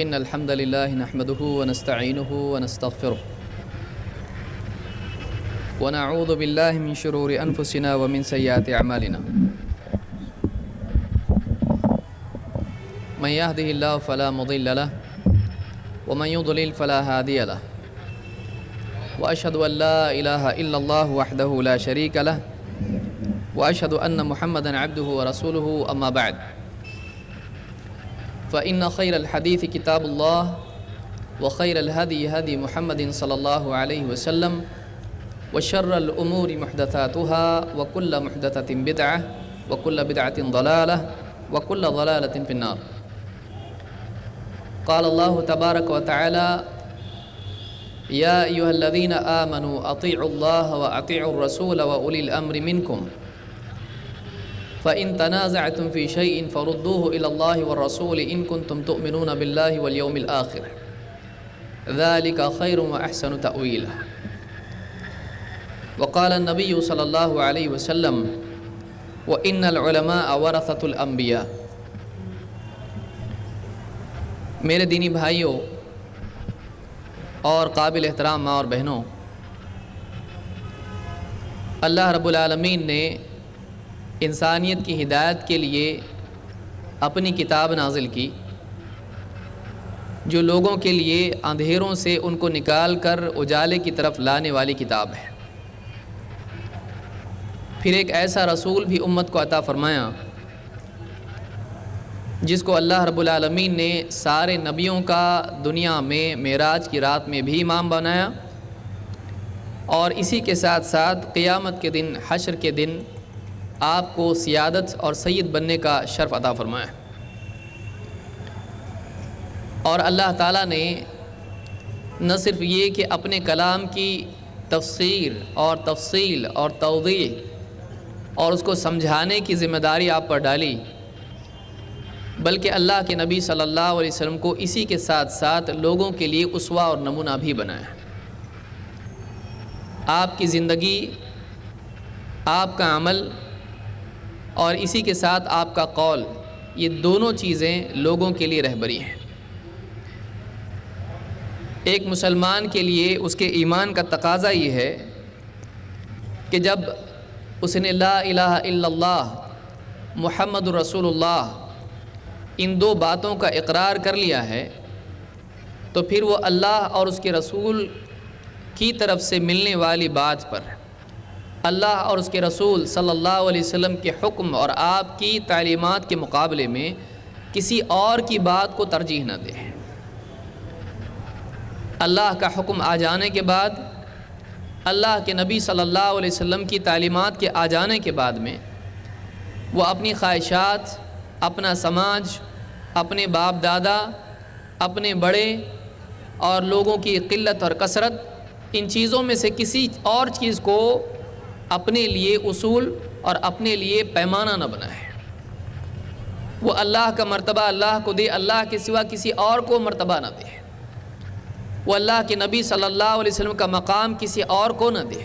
إن الحمد لله نحمده ونستعينه ونستغفره ونعوذ بالله من شرور أنفسنا ومن سيئات أعمالنا من يهده الله فلا مضل له ومن يضلل فلا هادي له وأشهد أن لا إله إلا الله وحده لا شريك له وأشهد أن محمدًا عبده ورسوله أما بعد فإن خير الحديث كتاب الله وخير الهدي هدي محمد صلى الله عليه وسلم وشر الأمور محدثاتها وكل محدثة بدعة وكل بدعة ضلالة وكل ضلالة في النار. قال الله تبارك وتعالى يا أيها الذين آمنوا أطيعوا الله وأطيعوا الرسول وأولي الأمر منكم فإن تنازعتم في شيء فردوه إلى الله والرسول إن كنتم تؤمنون بالله واليوم الآخر ذلك خير وأحسن تأويلا. وقال النبي صلى الله عليه وسلم وإن العلماء ورثة الأنبياء. میرے دینی بھائیوں اور قابل احترام ماں اور بہنوں، اللہ رب العالمین نے انسانیت کی ہدایت کے لیے اپنی کتاب نازل کی جو لوگوں کے لیے اندھیروں سے ان کو نکال کر اجالے کی طرف لانے والی کتاب ہے. پھر ایک ایسا رسول بھی امت کو عطا فرمایا جس کو اللہ رب العالمین نے سارے نبیوں کا دنیا میں معراج کی رات میں بھی امام بنایا اور اسی کے ساتھ ساتھ قیامت کے دن، حشر کے دن آپ کو سیادت اور سید بننے کا شرف عطا فرمایا. اور اللہ تعالیٰ نے نہ صرف یہ کہ اپنے کلام کی تفسیر اور تفصیل اور توضیح اور اس کو سمجھانے کی ذمہ داری آپ پر ڈالی، بلکہ اللہ کے نبی صلی اللہ علیہ وسلم کو اسی کے ساتھ ساتھ لوگوں کے لیے اسوہ اور نمونہ بھی بنایا. آپ کی زندگی، آپ کا عمل اور اسی کے ساتھ آپ کا قول، یہ دونوں چیزیں لوگوں کے لیے رہبری ہیں. ایک مسلمان کے لیے اس کے ایمان کا تقاضا یہ ہے کہ جب اس نے لا الہ الا اللہ محمد رسول اللہ ان دو باتوں کا اقرار کر لیا ہے تو پھر وہ اللہ اور اس کے رسول کی طرف سے ملنے والی بات پر، اللہ اور اس کے رسول صلی اللہ علیہ وسلم کے حکم اور آپ کی تعلیمات کے مقابلے میں کسی اور کی بات کو ترجیح نہ دے. اللہ کا حکم آ جانے کے بعد، اللہ کے نبی صلی اللہ علیہ وسلم کی تعلیمات کے آ جانے کے بعد میں وہ اپنی خواہشات، اپنا سماج، اپنے باپ دادا، اپنے بڑے اور لوگوں کی قلت اور کثرت، ان چیزوں میں سے کسی اور چیز کو اپنے لیے اصول اور اپنے لیے پیمانہ نہ بنائے. وہ اللہ کا مرتبہ اللہ کو دے، اللہ کے سوا کسی اور کو مرتبہ نہ دے. وہ اللہ کے نبی صلی اللہ علیہ وسلم کا مقام کسی اور کو نہ دے.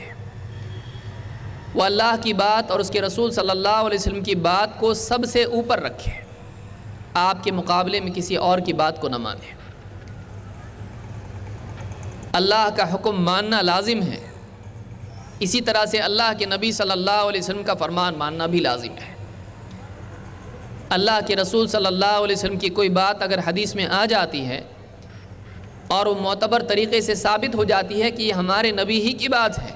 وہ اللہ کی بات اور اس کے رسول صلی اللہ علیہ وسلم کی بات کو سب سے اوپر رکھے، آپ کے مقابلے میں کسی اور کی بات کو نہ مانے. اللہ کا حکم ماننا لازم ہے، اسی طرح سے اللہ کے نبی صلی اللہ علیہ وسلم کا فرمان ماننا بھی لازم ہے. اللہ کے رسول صلی اللہ علیہ وسلم کی کوئی بات اگر حدیث میں آ جاتی ہے اور وہ معتبر طریقے سے ثابت ہو جاتی ہے کہ یہ ہمارے نبی ہی کی بات ہے،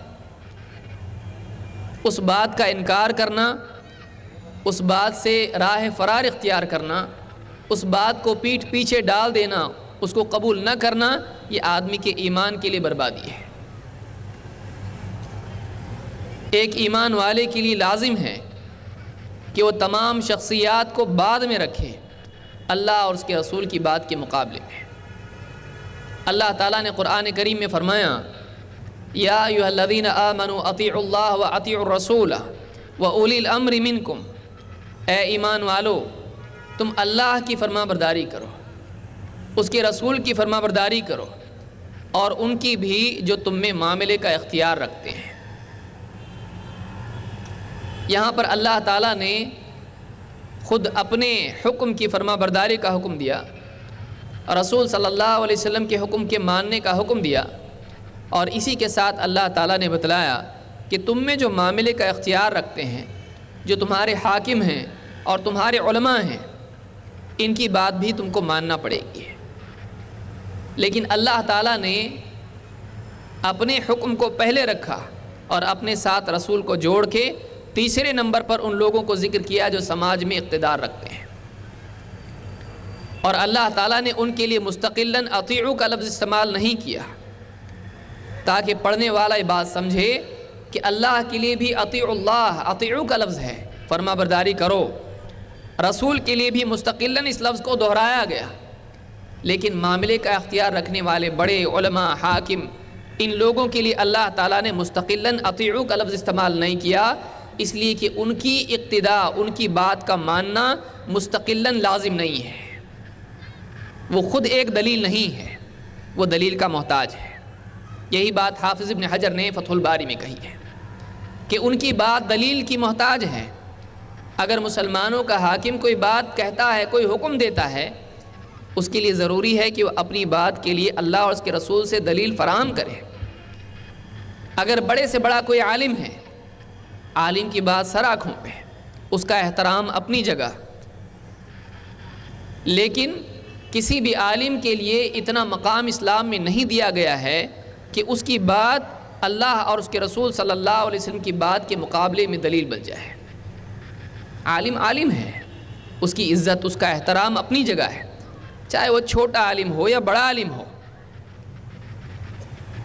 اس بات کا انکار کرنا، اس بات سے راہ فرار اختیار کرنا، اس بات کو پیٹھ پیچھے ڈال دینا، اس کو قبول نہ کرنا، یہ آدمی کے ایمان کے لیے بربادی ہے. ایک ایمان والے کے لیے لازم ہے کہ وہ تمام شخصیات کو بعد میں رکھے اللہ اور اس کے رسول کی بات کے مقابلے میں. اللہ تعالیٰ نے قرآن کریم میں فرمایا یا ایھا الذین آمنوا اطیعوا اللہ واطیعوا الرسول واولی الامر منکم. اے ایمان والو، تم اللہ کی فرما برداری کرو، اس کے رسول کی فرما برداری کرو اور ان کی بھی جو تم میں معاملے کا اختیار رکھتے ہیں. یہاں پر اللہ تعالیٰ نے خود اپنے حکم کی فرما برداری کا حکم دیا رسول صلی اللہ علیہ وسلم کے حکم کے ماننے کا حکم دیا، اور اسی کے ساتھ اللہ تعالیٰ نے بتلایا کہ تم میں جو معاملے کا اختیار رکھتے ہیں، جو تمہارے حاکم ہیں اور تمہارے علماء ہیں، ان کی بات بھی تم کو ماننا پڑے گی۔ لیکن اللہ تعالیٰ نے اپنے حکم کو پہلے رکھا اور اپنے ساتھ رسول کو جوڑ کے تیسرے نمبر پر ان لوگوں کو ذکر کیا جو سماج میں اقتدار رکھتے ہیں، اور اللہ تعالیٰ نے ان کے لیے مستقلاً اطیعوا کا لفظ استعمال نہیں کیا، تاکہ پڑھنے والا یہ بات سمجھے کہ اللہ کے لیے بھی اطیعوا اللہ، اطیعوا کا لفظ ہے، فرما برداری کرو۔ رسول کے لیے بھی مستقلاً اس لفظ کو دہرایا گیا، لیکن معاملے کا اختیار رکھنے والے بڑے علماء، حاکم، ان لوگوں کے لیے اللہ تعالیٰ نے مستقلاً اطیعوا کا لفظ استعمال نہیں کیا، اس لیے کہ ان کی اقتداء، ان کی بات کا ماننا مستقلاً لازم نہیں ہے، وہ خود ایک دلیل نہیں ہے، وہ دلیل کا محتاج ہے۔ یہی بات حافظ ابن حجر نے فتح الباری میں کہی ہے کہ ان کی بات دلیل کی محتاج ہے۔ اگر مسلمانوں کا حاکم کوئی بات کہتا ہے، کوئی حکم دیتا ہے، اس کے لیے ضروری ہے کہ وہ اپنی بات کے لیے اللہ اور اس کے رسول سے دلیل فراہم کرے۔ اگر بڑے سے بڑا کوئی عالم ہے، عالم کی بات سر آنکھوں پہ، اس کا احترام اپنی جگہ، لیکن کسی بھی عالم کے لیے اتنا مقام اسلام میں نہیں دیا گیا ہے کہ اس کی بات اللہ اور اس کے رسول صلی اللہ علیہ وسلم کی بات کے مقابلے میں دلیل بن جائے۔ عالم عالم ہے، اس کی عزت، اس کا احترام اپنی جگہ ہے، چاہے وہ چھوٹا عالم ہو یا بڑا عالم ہو،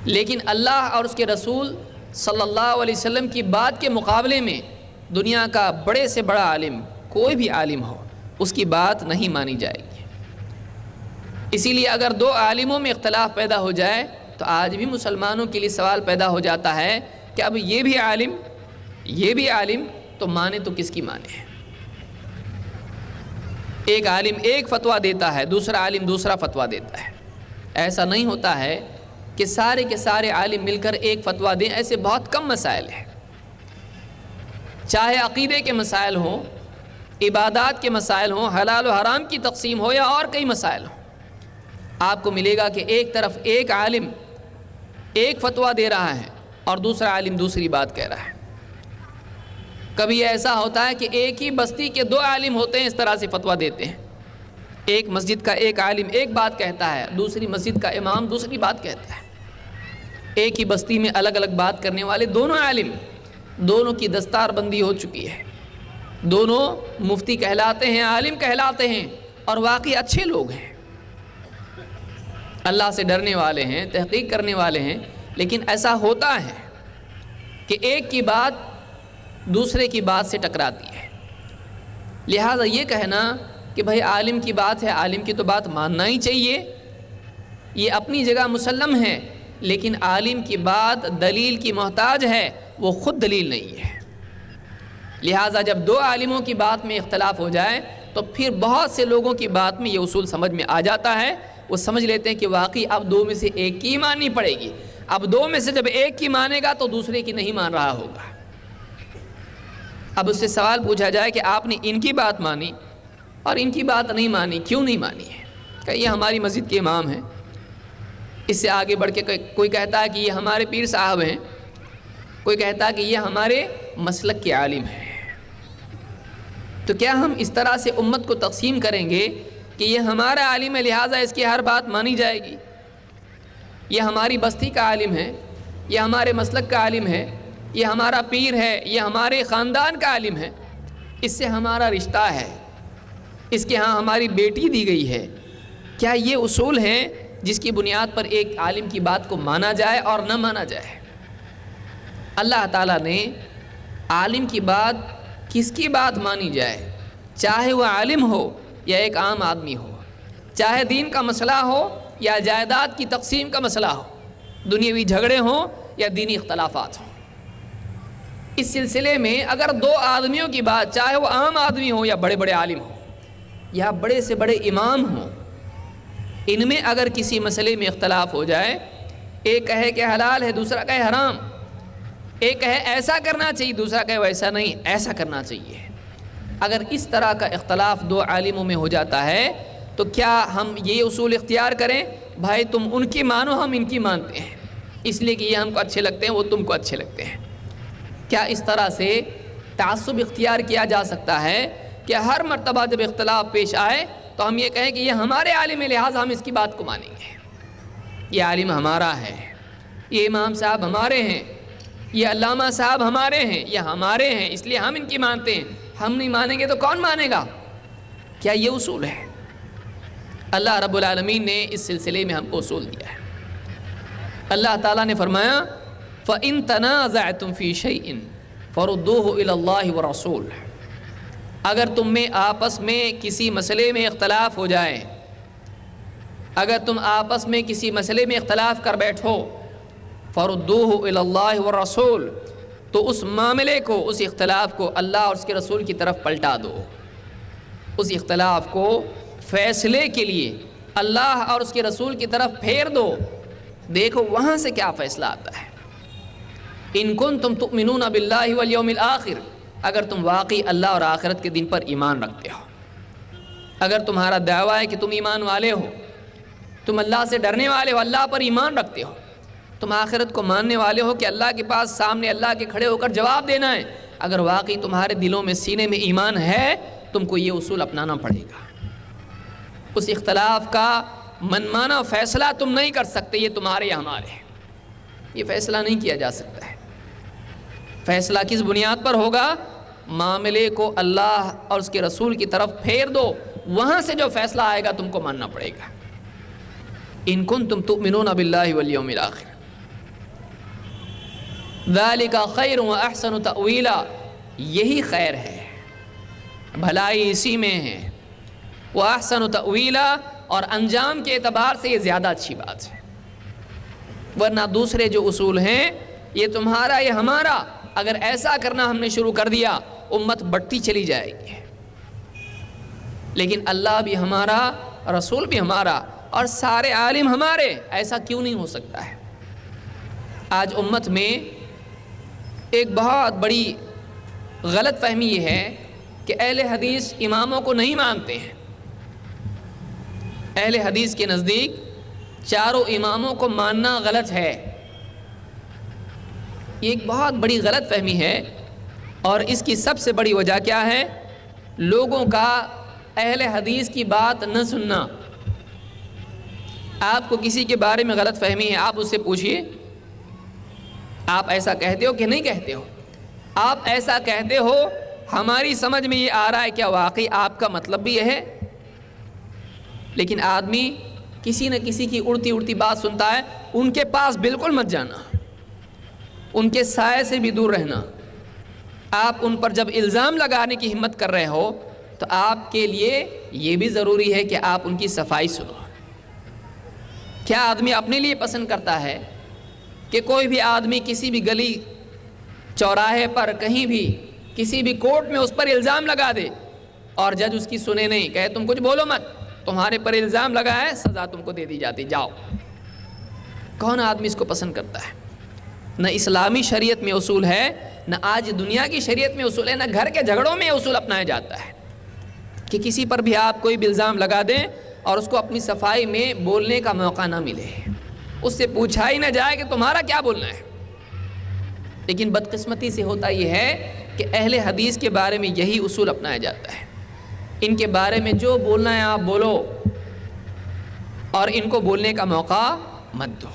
لیکن اللہ اور اس کے رسول صلی اللہ علیہ وسلم کی بات کے مقابلے میں دنیا کا بڑے سے بڑا عالم، کوئی بھی عالم ہو، اس کی بات نہیں مانی جائے گی۔ اسی لیے اگر دو عالموں میں اختلاف پیدا ہو جائے تو آج بھی مسلمانوں کے لیے سوال پیدا ہو جاتا ہے کہ اب یہ بھی عالم، یہ بھی عالم، تو مانے تو کس کی مانے؟ ایک عالم ایک فتویٰ دیتا ہے، دوسرا عالم دوسرا فتویٰ دیتا ہے۔ ایسا نہیں ہوتا ہے کہ سارے کے سارے عالم مل کر ایک فتویٰ دیں، ایسے بہت کم مسائل ہیں، چاہے عقیدے کے مسائل ہوں، عبادات کے مسائل ہوں، حلال و حرام کی تقسیم ہو یا اور کئی مسائل ہوں، آپ کو ملے گا کہ ایک طرف ایک عالم ایک فتویٰ دے رہا ہے اور دوسرا عالم دوسری بات کہہ رہا ہے۔ کبھی ایسا ہوتا ہے کہ ایک ہی بستی کے دو عالم ہوتے ہیں، اس طرح سے فتویٰ دیتے ہیں، ایک مسجد کا ایک عالم ایک بات کہتا ہے، دوسری مسجد کا امام دوسری بات کہتا ہے۔ ایک ہی بستی میں الگ الگ بات کرنے والے دونوں عالم، دونوں کی دستار بندی ہو چکی ہے، دونوں مفتی کہلاتے ہیں، عالم کہلاتے ہیں، اور واقعی اچھے لوگ ہیں، اللہ سے ڈرنے والے ہیں، تحقیق کرنے والے ہیں، لیکن ایسا ہوتا ہے کہ ایک کی بات دوسرے کی بات سے ٹکراتی ہے۔ لہٰذا یہ کہنا کہ بھائی عالم کی بات ہے، عالم کی تو بات ماننا ہی چاہیے، یہ اپنی جگہ مسلم ہے، لیکن عالم کی بات دلیل کی محتاج ہے، وہ خود دلیل نہیں ہے۔ لہٰذا جب دو عالموں کی بات میں اختلاف ہو جائے تو پھر بہت سے لوگوں کی بات میں یہ اصول سمجھ میں آ جاتا ہے، وہ سمجھ لیتے ہیں کہ واقعی اب دو میں سے ایک کی ماننی پڑے گی، اب دو میں سے جب ایک کی مانے گا تو دوسرے کی نہیں مان رہا ہوگا۔ اب اس سے سوال پوچھا جائے کہ آپ نے ان کی بات مانی اور ان کی بات نہیں مانی، کیوں نہیں مانی ہے؟ کہ یہ ہماری مسجد کے امام ہیں، اس سے آگے بڑھ کے کوئی کہتا ہے کہ یہ ہمارے پیر صاحب ہیں، کوئی کہتا ہے کہ یہ ہمارے مسلک کے عالم ہیں۔ تو کیا ہم اس طرح سے امت کو تقسیم کریں گے کہ یہ ہمارا عالم ہے لہٰذا اس کی ہر بات مانی جائے گی، یہ ہماری بستی کا عالم ہے، یہ ہمارے مسلک کا عالم ہے، یہ ہمارا پیر ہے، یہ ہمارے خاندان کا عالم ہے، اس سے ہمارا رشتہ ہے، اس کے ہاں ہماری بیٹی دی گئی ہے؟ کیا یہ اصول ہیں جس کی بنیاد پر ایک عالم کی بات کو مانا جائے اور نہ مانا جائے؟ اللہ تعالیٰ نے عالم کی بات، کس کی بات مانی جائے، چاہے وہ عالم ہو یا ایک عام آدمی ہو، چاہے دین کا مسئلہ ہو یا جائیداد کی تقسیم کا مسئلہ ہو، دنیاوی جھگڑے ہوں یا دینی اختلافات ہوں، اس سلسلے میں اگر دو آدمیوں کی بات، چاہے وہ عام آدمی ہو یا بڑے بڑے عالم ہو یا بڑے سے بڑے امام ہوں، ان میں اگر کسی مسئلے میں اختلاف ہو جائے، ایک کہے کہ حلال ہے دوسرا کہے حرام، ایک کہے ایسا کرنا چاہیے دوسرا کہے ویسا نہیں ایسا کرنا چاہیے، اگر اس طرح کا اختلاف دو عالموں میں ہو جاتا ہے تو کیا ہم یہ اصول اختیار کریں بھائی تم ان کی مانو ہم ان کی مانتے ہیں، اس لیے کہ یہ ہم کو اچھے لگتے ہیں وہ تم کو اچھے لگتے ہیں؟ کیا اس طرح سے تعصب اختیار کیا جا سکتا ہے کہ ہر مرتبہ جب اختلاف پیش آئے تو ہم یہ کہیں کہ یہ ہمارے عالم ہے لہٰذا ہم اس کی بات کو مانیں گے، یہ عالم ہمارا ہے، یہ امام صاحب ہمارے ہیں، یہ علامہ صاحب ہمارے ہیں، یہ ہمارے ہیں اس لیے ہم ان کی مانتے ہیں، ہم نہیں مانیں گے تو کون مانے گا؟ کیا یہ اصول ہے؟ اللہ رب العالمین نے اس سلسلے میں ہم کو اصول دیا ہے۔ اللہ تعالیٰ نے فرمایا فَإِن تَنَازَعْتُمْ فِي شَيْءٍ فَرُدُّوهُ إِلَى اللَّهِ وَرَسُولِهِ، اگر تم میں آپس میں کسی مسئلے میں اختلاف ہو جائے، اگر تم آپس میں کسی مسئلے میں اختلاف کر بیٹھو، فَرُدُّوهُ إِلَى اللَّهِ وَالرَّسُولِ، تو اس معاملے کو، اس اختلاف کو اللہ اور اس کے رسول کی طرف پلٹا دو، اس اختلاف کو فیصلے کے لیے اللہ اور اس کے رسول کی طرف پھیر دو، دیکھو وہاں سے کیا فیصلہ آتا ہے۔ ان کنتم تؤمنون باللہ والیوم الآخر، اگر تم واقعی اللہ اور آخرت کے دن پر ایمان رکھتے ہو، اگر تمہارا دعویٰ ہے کہ تم ایمان والے ہو، تم اللہ سے ڈرنے والے ہو، اللہ پر ایمان رکھتے ہو، تم آخرت کو ماننے والے ہو کہ اللہ کے پاس سامنے اللہ کے کھڑے ہو کر جواب دینا ہے، اگر واقعی تمہارے دلوں میں سینے میں ایمان ہے تم کو یہ اصول اپنانا پڑے گا۔ اس اختلاف کا منمانا فیصلہ تم نہیں کر سکتے، یہ تمہارے یا ہمارے ہیں، یہ فیصلہ نہیں کیا جا سکتا ہے۔ فیصلہ کس بنیاد پر ہوگا؟ معاملے کو اللہ اور اس کے رسول کی طرف پھیر دو، وہاں سے جو فیصلہ آئے گا تم کو ماننا پڑے گا۔ ان کنتم تؤمنون باللہ والیوم الآخر ذالک خیر واحسن تأویلا، یہی خیر ہے، بھلائی اسی میں ہے، واحسن تأویلا، اور انجام کے اعتبار سے یہ زیادہ اچھی بات ہے، ورنہ دوسرے جو اصول ہیں یہ تمہارا یہ ہمارا، اگر ایسا کرنا ہم نے شروع کر دیا امت بڑھتی چلی جائے گی۔ لیکن اللہ بھی ہمارا، رسول بھی ہمارا، اور سارے عالم ہمارے، ایسا کیوں نہیں ہو سکتا ہے؟ آج امت میں ایک بہت بڑی غلط فہمی یہ ہے کہ اہل حدیث اماموں کو نہیں مانتے ہیں۔ اہل حدیث کے نزدیک چاروں اماموں کو ماننا غلط ہے، یہ ایک بہت بڑی غلط فہمی ہے، اور اس کی سب سے بڑی وجہ کیا ہے؟ لوگوں کا اہل حدیث کی بات نہ سننا۔ آپ کو کسی کے بارے میں غلط فہمی ہے، آپ اس سے پوچھئے آپ ایسا کہتے ہو کہ نہیں کہتے ہو؟ آپ ایسا کہتے ہو، ہماری سمجھ میں یہ آ رہا ہے، کیا واقعی آپ کا مطلب بھی یہ ہے؟ لیکن آدمی کسی نہ کسی کی اڑتی اڑتی بات سنتا ہے، ان کے پاس بالکل مت جانا، ان کے سائے سے بھی دور رہنا۔ آپ ان پر جب الزام لگانے کی ہمت کر رہے ہو تو آپ کے لیے یہ بھی ضروری ہے کہ آپ ان کی صفائی سنو۔ کیا آدمی اپنے لیے پسند کرتا ہے کہ کوئی بھی آدمی کسی بھی گلی چوراہے پر کہیں بھی کسی بھی کورٹ میں اس پر الزام لگا دے اور جج اس کی سنے نہیں، کہے تم کچھ بولو مت، تمہارے پر الزام لگا ہے، سزا تم کو دے دی جاتی، جاؤ؟ کون آدمی اس کو پسند کرتا ہے؟ نہ اسلامی شریعت میں اصول ہے، نہ آج دنیا کی شریعت میں اصول ہے، نہ گھر کے جھگڑوں میں اصول اپنایا جاتا ہے کہ کسی پر بھی آپ کوئی بھی الزام لگا دیں اور اس کو اپنی صفائی میں بولنے کا موقع نہ ملے، اس سے پوچھا ہی نہ جائے کہ تمہارا کیا بولنا ہے۔ لیکن بدقسمتی سے ہوتا یہ ہے کہ اہل حدیث کے بارے میں یہی اصول اپنایا جاتا ہے، ان کے بارے میں جو بولنا ہے آپ بولو اور ان کو بولنے کا موقع مت دو،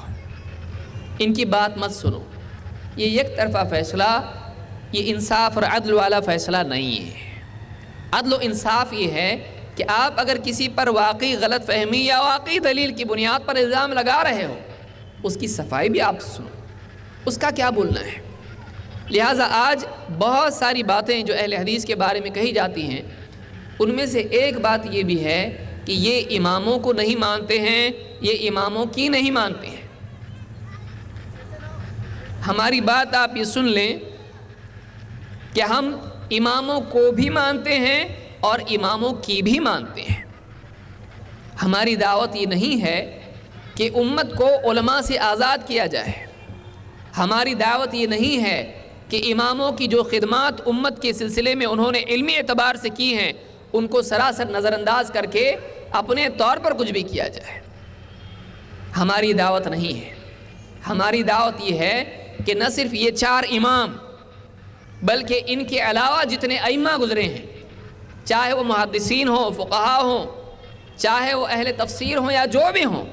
ان کی بات مت سنو۔ یہ یک طرفہ فیصلہ، یہ انصاف اور عدل والا فیصلہ نہیں ہے۔ عدل و انصاف یہ ہے کہ آپ اگر کسی پر واقعی غلط فہمی یا واقعی دلیل کی بنیاد پر الزام لگا رہے ہو، اس کی صفائی بھی آپ سنو، اس کا کیا بولنا ہے۔ لہٰذا آج بہت ساری باتیں جو اہل حدیث کے بارے میں کہی جاتی ہیں، ان میں سے ایک بات یہ بھی ہے کہ یہ اماموں کو نہیں مانتے ہیں، یہ اماموں کی نہیں مانتے ہیں۔ ہماری بات آپ یہ سن لیں کہ ہم اماموں کو بھی مانتے ہیں اور اماموں کی بھی مانتے ہیں۔ ہماری دعوت یہ نہیں ہے کہ امت کو علماء سے آزاد کیا جائے، ہماری دعوت یہ نہیں ہے کہ اماموں کی جو خدمات امت کے سلسلے میں انہوں نے علمی اعتبار سے کی ہیں ان کو سراسر نظر انداز کر کے اپنے طور پر کچھ بھی کیا جائے. ہماری دعوت نہیں ہے. ہماری دعوت یہ ہے کہ نہ صرف یہ 4 امام بلکہ ان کے علاوہ جتنے ائمہ گزرے ہیں، چاہے وہ محدثین ہوں، فقہاء ہوں، چاہے وہ اہل تفسیر ہوں یا جو بھی ہوں،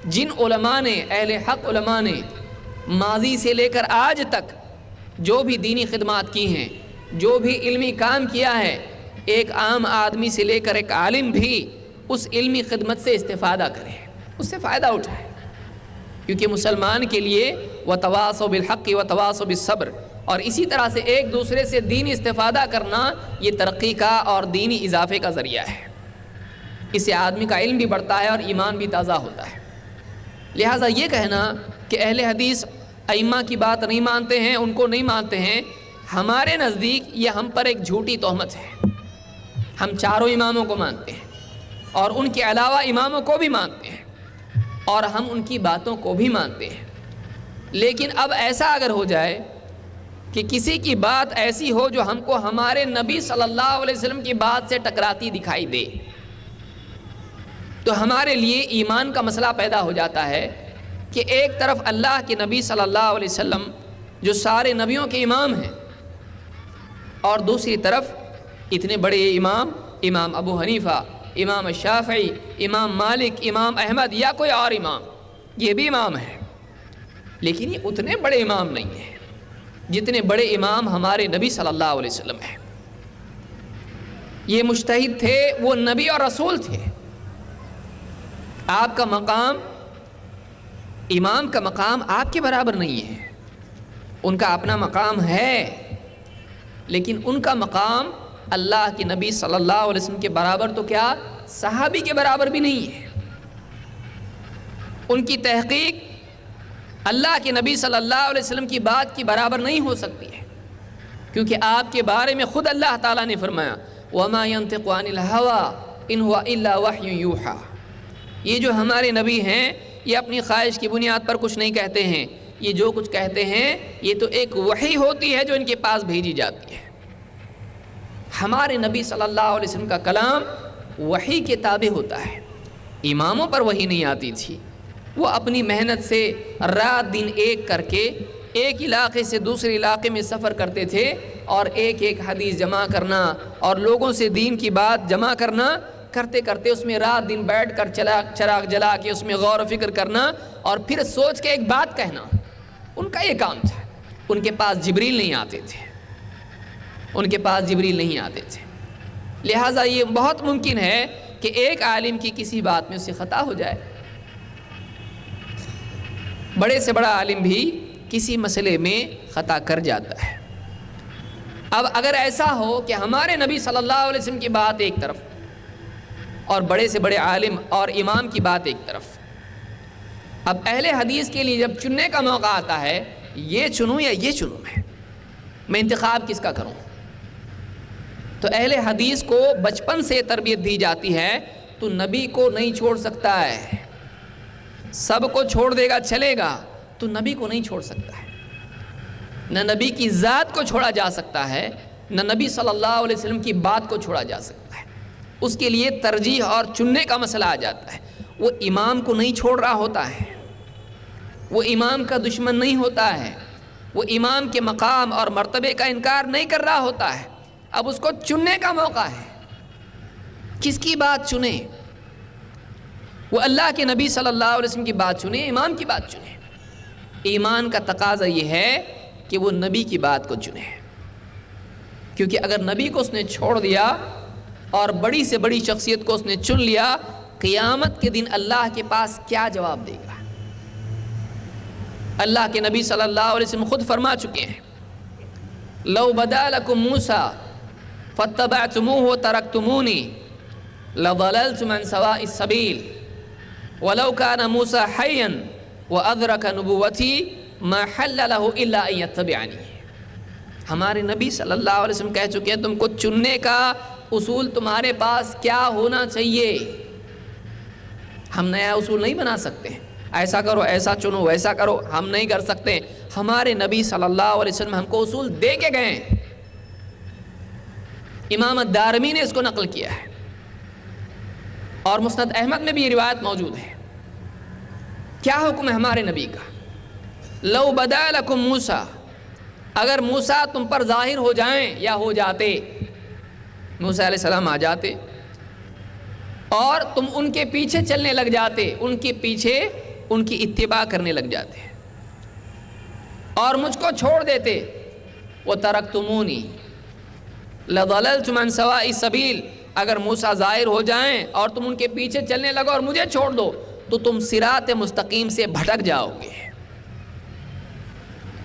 جن علماء نے، اہل حق علماء نے ماضی سے لے کر آج تک جو بھی دینی خدمات کی ہیں، جو بھی علمی کام کیا ہے، ایک عام آدمی سے لے کر ایک عالم بھی اس علمی خدمت سے استفادہ کرے، اس سے فائدہ اٹھائے. کیونکہ مسلمان کے لیے وَتَوَاصَوْا بِالْحَقِّ وَتَوَاصَوْا بِالصَّبْرِ، اور اسی طرح سے ایک دوسرے سے دینی استفادہ کرنا یہ ترقی کا اور دینی اضافے کا ذریعہ ہے. اس سے آدمی کا علم بھی بڑھتا ہے اور ایمان بھی تازہ ہوتا ہے. لہٰذا یہ کہنا کہ اہل حدیث ائمہ کی بات نہیں مانتے ہیں، ان کو نہیں مانتے ہیں، ہمارے نزدیک یہ ہم پر ایک جھوٹی تہمت ہے. ہم 4 اماموں کو مانتے ہیں اور ان کے علاوہ اماموں کو بھی مانتے ہیں اور ہم ان کی باتوں کو بھی مانتے ہیں. لیکن اب ایسا اگر ہو جائے کہ کسی کی بات ایسی ہو جو ہم کو ہمارے نبی صلی اللہ علیہ وسلم کی بات سے ٹکراتی دکھائی دے، تو ہمارے لیے ایمان کا مسئلہ پیدا ہو جاتا ہے کہ ایک طرف اللہ کے نبی صلی اللہ علیہ وسلم جو سارے نبیوں کے امام ہیں، اور دوسری طرف اتنے بڑے امام، امام ابو حنیفہ، امام شافعی، امام مالک، امام احمد یا کوئی اور امام، یہ بھی امام ہے، لیکن یہ اتنے بڑے امام نہیں ہیں جتنے بڑے امام ہمارے نبی صلی اللہ علیہ وسلم ہیں. یہ مجتہد تھے، وہ نبی اور رسول تھے. آپ کا مقام، امام کا مقام آپ کے برابر نہیں ہے. ان کا اپنا مقام ہے، لیکن ان کا مقام اللہ کے نبی صلی اللہ علیہ وسلم کے برابر تو کیا، صحابی کے برابر بھی نہیں ہے. ان کی تحقیق اللہ کے نبی صلی اللہ علیہ وسلم کی بات کی برابر نہیں ہو سکتی ہے، کیونکہ آپ کے بارے میں خود اللہ تعالیٰ نے فرمایا وَمَا يَنْطِقُ عَنِ الْهَوَىٰ إِنْ هُوَ إِلَّا وَحْيٌ يُوحَىٰ. یہ جو ہمارے نبی ہیں یہ اپنی خواہش کی بنیاد پر کچھ نہیں کہتے ہیں، یہ جو کچھ کہتے ہیں یہ تو ایک وحی ہوتی ہے جو ان کے پاس بھیجی جاتی ہے. ہمارے نبی صلی اللہ علیہ وسلم کا کلام وحی کے تابع ہوتا ہے. اماموں پر وحی نہیں آتی تھی، وہ اپنی محنت سے رات دن ایک کر کے ایک علاقے سے دوسرے علاقے میں سفر کرتے تھے، اور ایک ایک حدیث جمع کرنا اور لوگوں سے دین کی بات جمع کرنا، کرتے کرتے اس میں رات دن بیٹھ کر چراغ جلا کے اس میں غور و فکر کرنا اور پھر سوچ کے ایک بات کہنا، ان کا یہ کام تھا. ان کے پاس جبریل نہیں آتے تھے، ان کے پاس جبریل نہیں آتے تھے. لہٰذا یہ بہت ممکن ہے کہ ایک عالم کی کسی بات میں اس سے خطا ہو جائے. بڑے سے بڑا عالم بھی کسی مسئلے میں خطا کر جاتا ہے. اب اگر ایسا ہو کہ ہمارے نبی صلی اللہ علیہ وسلم کی بات ایک طرف اور بڑے سے بڑے عالم اور امام کی بات ایک طرف، اب اہل حدیث کے لیے جب چننے کا موقع آتا ہے، یہ چنوں یا یہ چنوں، میں انتخاب کس کا کروں، تو اہل حدیث کو بچپن سے تربیت دی جاتی ہے تو نبی کو نہیں چھوڑ سکتا ہے. سب کو چھوڑ دے گا چلے گا، تو نبی کو نہیں چھوڑ سکتا ہے. نہ نبی کی ذات کو چھوڑا جا سکتا ہے، نہ نبی صلی اللہ علیہ وسلم کی بات کو چھوڑا جا سکتا ہے. اس کے لیے ترجیح اور چننے کا مسئلہ آ جاتا ہے. وہ امام کو نہیں چھوڑ رہا ہوتا ہے، وہ امام کا دشمن نہیں ہوتا ہے، وہ امام کے مقام اور مرتبے کا انکار نہیں کر رہا ہوتا ہے. اب اس کو چننے کا موقع ہے، کس کی بات چنے؟ وہ اللہ کے نبی صلی اللہ علیہ وسلم کی بات چنے، امام کی بات چنے. ایمان کا تقاضا یہ ہے کہ وہ نبی کی بات کو چنے، کیونکہ اگر نبی کو اس نے چھوڑ دیا اور بڑی سے بڑی شخصیت کو اس نے چن لیا، قیامت کے دن اللہ کے پاس کیا جواب دے گا؟ اللہ کے نبی صلی اللہ علیہ وسلم خود فرما چکے ہیں لو بدا لکم موسیٰ فاتبعتموہ وترکتمونی لضللتم عن سواء السبیل ولو كان موسیٰ حیا وادرک نبوتی ما حل له الا ان يتبعنی. ہمارے نبی صلی اللہ علیہ وسلم کہہ چکے ہیں تم کو چننے کا اصول تمہارے پاس کیا ہونا چاہیے. ہم نیا اصول نہیں بنا سکتے، ایسا کرو، ایسا چنو، ویسا کرو، ہم نہیں کر سکتے. ہمارے نبی صلی اللہ علیہ وسلم ہم کو اصول دے کے گئے ہیں. امام الدارمی نے اس کو نقل کیا ہے. اور مسند احمد میں بھی یہ روایت موجود ہے۔ کیا حکم ہے ہمارے نبی کا؟ لو بدا لکم موسیٰ، اگر موسیٰ تم پر ظاہر ہو جائیں یا ہو جاتے، موسیٰ علیہ السلام آ جاتے اور تم ان کے پیچھے چلنے لگ جاتے، ان کے پیچھے ان کی اتباع کرنے لگ جاتے اور مجھ کو چھوڑ دیتے، وَتَرَكْتُمُونِي لَضَلَلْتُمْ عَنْ سَوَاءِ السَّبِيلِ، اگر موسیٰ ظاہر ہو جائیں اور تم ان کے پیچھے چلنے لگو اور مجھے چھوڑ دو تو تم صراط مستقیم سے بھٹک جاؤ گے۔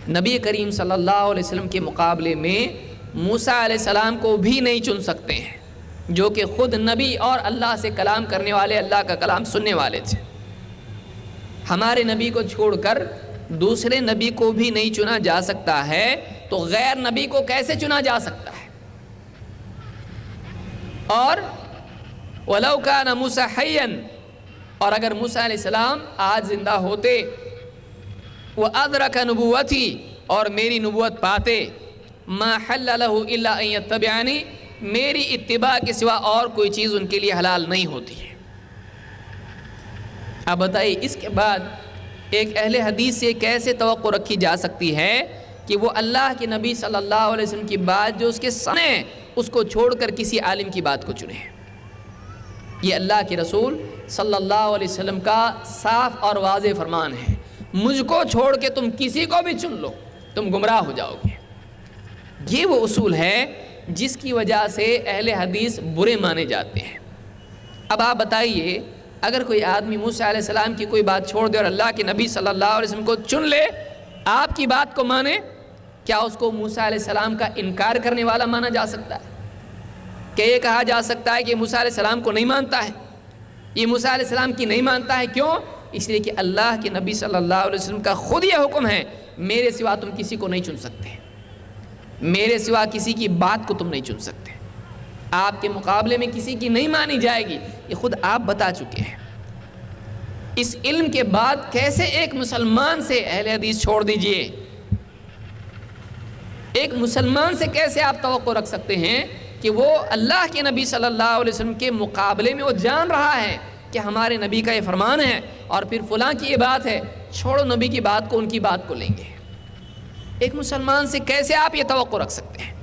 نبی کریم صلی اللہ علیہ وسلم کے مقابلے میں موسیٰ علیہ السلام کو بھی نہیں چن سکتے ہیں، جو کہ خود نبی اور اللہ سے کلام کرنے والے، اللہ کا کلام سننے والے تھے۔ ہمارے نبی کو چھوڑ کر دوسرے نبی کو بھی نہیں چنا جا سکتا ہے، تو غیر نبی کو کیسے چنا جا سکتا ہے؟ اور وَلَوْ كَانَ مُوسَىٰ حَيًّا، اور اگر موسیٰ علیہ السلام آج زندہ ہوتے، وَأَدْرَكَ نُبُوَّتِي، اور میری نبوت پاتے، مَا حَلَّ لَهُ إِلَّا أَن يَتَّبِعَنِي، میری اتباع کے سوا اور کوئی چیز ان کے لیے حلال نہیں ہوتی ہے۔ اب بتائیے اس کے بعد ایک اہل حدیث سے کیسے توقع رکھی جا سکتی ہے کہ وہ اللہ کے نبی صلی اللہ علیہ وسلم کی بات جو اس کے سامنے ہے اس کو چھوڑ کر کسی عالم کی بات کو چنے؟ یہ اللہ کے رسول صلی اللہ علیہ وسلم کا صاف اور واضح فرمان ہے، مجھ کو چھوڑ کے تم کسی کو بھی چن لو تم گمراہ ہو جاؤ گے۔ یہ وہ اصول ہے جس کی وجہ سے اہل حدیث برے مانے جاتے ہیں۔ اب آپ بتائیے، اگر کوئی آدمی موسیٰ علیہ السلام کی کوئی بات چھوڑ دے اور اللہ کے نبی صلی اللہ علیہ وسلم کو چن لے، آپ کی بات کو مانے، کیا اس کو موسیٰ علیہ السلام کا انکار کرنے والا مانا جا سکتا ہے؟ کہ یہ کہا جا سکتا ہے کہ موسیٰ علیہ السلام کو نہیں مانتا ہے، یہ موسیٰ علیہ السلام کی نہیں مانتا ہے؟ کیوں؟ اس لیے کہ اللہ کے نبی صلی اللہ علیہ وسلم کا خود یہ حکم ہے، میرے سوا تم کسی کو نہیں چن سکتے، میرے سوا کسی کی بات کو تم نہیں چن سکتے، آپ کے مقابلے میں کسی کی نہیں مانی جائے گی، یہ خود آپ بتا چکے ہیں۔ اس علم کے بعد کیسے ایک مسلمان سے اہل حدیث چھوڑ دیجئے؟ ایک مسلمان سے کیسے آپ توقع رکھ سکتے ہیں کہ وہ اللہ کے نبی صلی اللہ علیہ وسلم کے مقابلے میں وہ جان رہا ہے کہ ہمارے نبی کا یہ فرمان ہے اور پھر فلاں کی یہ بات ہے، چھوڑو نبی کی بات کو، ان کی بات کو لیں گے؟ ایک مسلمان سے کیسے آپ یہ توقع رکھ سکتے ہیں؟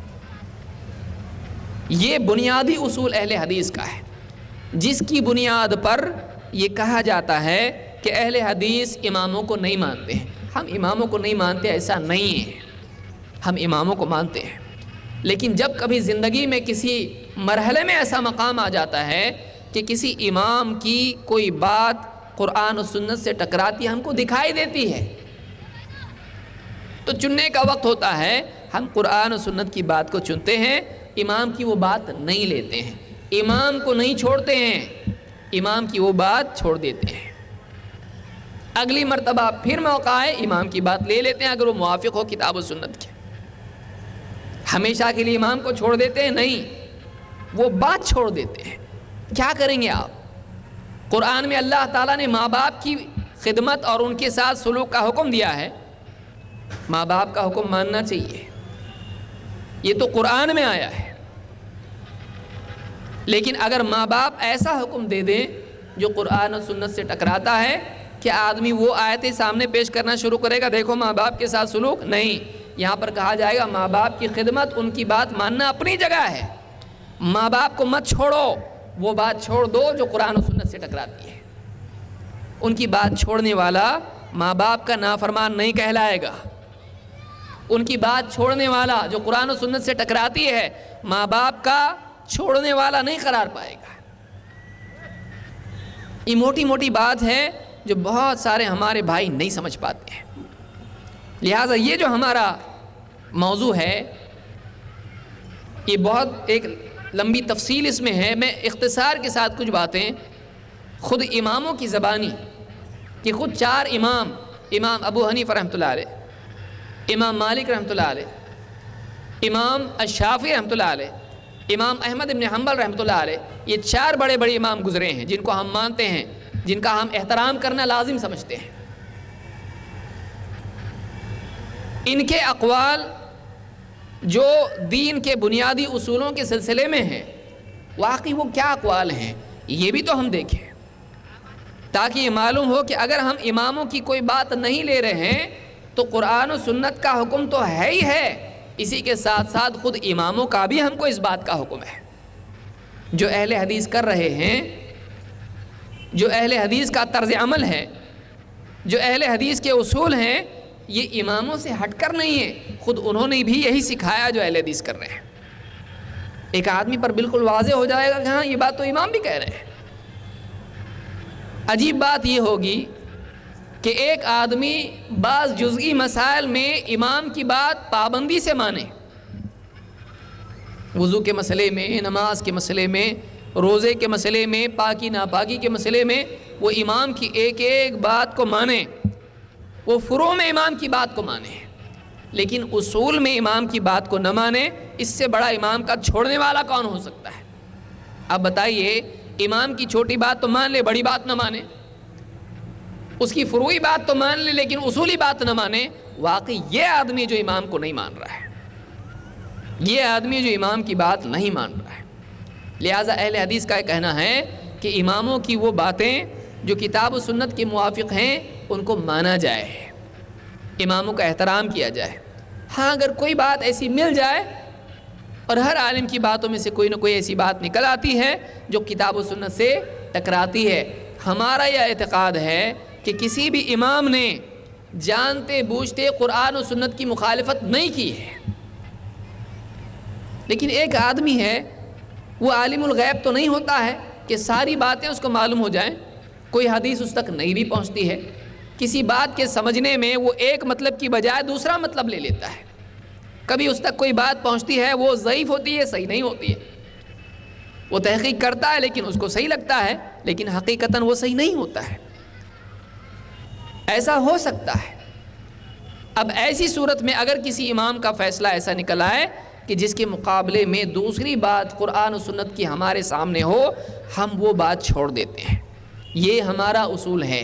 یہ بنیادی اصول اہل حدیث کا ہے، جس کی بنیاد پر یہ کہا جاتا ہے کہ اہل حدیث اماموں کو نہیں مانتے ہیں۔ ہم اماموں کو نہیں مانتے ایسا نہیں ہے، ہم اماموں کو مانتے ہیں، لیکن جب کبھی زندگی میں کسی مرحلے میں ایسا مقام آ جاتا ہے کہ کسی امام کی کوئی بات قرآن و سنت سے ٹکراتی ہم کو دکھائی دیتی ہے، تو چننے کا وقت ہوتا ہے، ہم قرآن و سنت کی بات کو چنتے ہیں، امام کی وہ بات نہیں لیتے ہیں، امام کو نہیں چھوڑتے ہیں، امام کی وہ بات چھوڑ دیتے ہیں۔ اگلی مرتبہ پھر موقع ہے، امام کی بات لے لیتے ہیں اگر وہ موافق ہو کتاب و سنت کے۔ ہمیشہ کے لیے امام کو چھوڑ دیتے ہیں؟ نہیں، وہ بات چھوڑ دیتے ہیں۔ کیا کریں گے آپ؟ قرآن میں اللہ تعالیٰ نے ماں باپ کی خدمت اور ان کے ساتھ سلوک کا حکم دیا ہے، ماں باپ کا حکم ماننا چاہیے، یہ تو قرآن میں آیا ہے۔ لیکن اگر ماں باپ ایسا حکم دے دیں جو قرآن و سنت سے ٹکراتا ہے، کیا آدمی وہ آیتیں سامنے پیش کرنا شروع کرے گا دیکھو ماں باپ کے ساتھ سلوک؟ نہیں، یہاں پر کہا جائے گا ماں باپ کی خدمت، ان کی بات ماننا اپنی جگہ ہے، ماں باپ کو مت چھوڑو، وہ بات چھوڑ دو جو قرآن و سنت سے ٹکراتی ہے۔ ان کی بات چھوڑنے والا ماں باپ کا نافرمان نہیں کہلائے گا، ان کی بات چھوڑنے والا جو قرآن و سنت سے ٹکراتی ہے ماں باپ کا چھوڑنے والا نہیں قرار پائے گا۔ یہ موٹی موٹی بات ہے جو بہت سارے ہمارے بھائی نہیں سمجھ پاتے ہیں، لہٰذا یہ جو ہمارا موضوع ہے یہ بہت ایک لمبی تفصیل اس میں ہے، میں اختصار کے ساتھ کچھ باتیں خود اماموں کی زبانی کہ خود چار امام ابو حنیفہ رحمۃ اللہ علیہ، امام مالک رحمۃ اللہ علیہ، امام الشافعی رحمۃ اللہ علیہ، امام احمد بن حنبل رحمۃ اللہ علیہ، یہ چار بڑے بڑے امام گزرے ہیں جن کو ہم مانتے ہیں، جن کا ہم احترام کرنا لازم سمجھتے ہیں۔ ان کے اقوال جو دین کے بنیادی اصولوں کے سلسلے میں ہیں، واقعی وہ کیا اقوال ہیں؟ یہ بھی تو ہم دیکھیں، تاکہ یہ معلوم ہو کہ اگر ہم اماموں کی کوئی بات نہیں لے رہے ہیں تو قرآن و سنت کا حکم تو ہے ہی ہے، اسی کے ساتھ ساتھ خود اماموں کا بھی ہم کو اس بات کا حکم ہے۔ جو اہل حدیث کر رہے ہیں، جو اہل حدیث کا طرز عمل ہے، جو اہل حدیث کے اصول ہیں، یہ اماموں سے ہٹ کر نہیں ہے، خود انہوں نے بھی یہی سکھایا جو اہل حدیث کر رہے ہیں۔ ایک آدمی پر بالکل واضح ہو جائے گا کہ ہاں یہ بات تو امام بھی کہہ رہے ہیں۔ عجیب بات یہ ہوگی کہ ایک آدمی بعض جزئی مسائل میں امام کی بات پابندی سے مانے، وضو کے مسئلے میں، نماز کے مسئلے میں، روزے کے مسئلے میں، پاکی ناپاکی کے مسئلے میں وہ امام کی ایک ایک بات کو مانے، وہ فروع میں امام کی بات کو مانے، لیکن اصول میں امام کی بات کو نہ مانے، اس سے بڑا امام کا چھوڑنے والا کون ہو سکتا ہے؟ اب بتائیے، امام کی چھوٹی بات تو مان لے، بڑی بات نہ مانے، اس کی فروعی بات تو مان لے لیکن اصولی بات نہ مانے، واقعی یہ آدمی جو امام کو نہیں مان رہا ہے، یہ آدمی جو امام کی بات نہیں مان رہا ہے۔ لہٰذا اہل حدیث کا یہ کہنا ہے کہ اماموں کی وہ باتیں جو کتاب و سنت کے موافق ہیں ان کو مانا جائے، اماموں کا احترام کیا جائے۔ ہاں اگر کوئی بات ایسی مل جائے، اور ہر عالم کی باتوں میں سے کوئی نہ کوئی ایسی بات نکل آتی ہے جو کتاب و سنت سے ٹکراتی ہے، ہمارا یہ اعتقاد ہے کہ کسی بھی امام نے جانتے بوجھتے قرآن و سنت کی مخالفت نہیں کی ہے، لیکن ایک آدمی ہے، وہ عالم الغیب تو نہیں ہوتا ہے کہ ساری باتیں اس کو معلوم ہو جائیں، کوئی حدیث اس تک نہیں بھی پہنچتی ہے، کسی بات کے سمجھنے میں وہ ایک مطلب کی بجائے دوسرا مطلب لے لیتا ہے، کبھی اس تک کوئی بات پہنچتی ہے وہ ضعیف ہوتی ہے، صحیح نہیں ہوتی ہے، وہ تحقیق کرتا ہے لیکن اس کو صحیح لگتا ہے، لیکن حقیقتاً وہ صحیح نہیں ہوتا ہے، ایسا ہو سکتا ہے۔ اب ایسی صورت میں اگر کسی امام کا فیصلہ ایسا نکل آئے کہ جس کے مقابلے میں دوسری بات قرآن و سنت کی ہمارے سامنے ہو، ہم وہ بات چھوڑ دیتے ہیں، یہ ہمارا اصول ہے،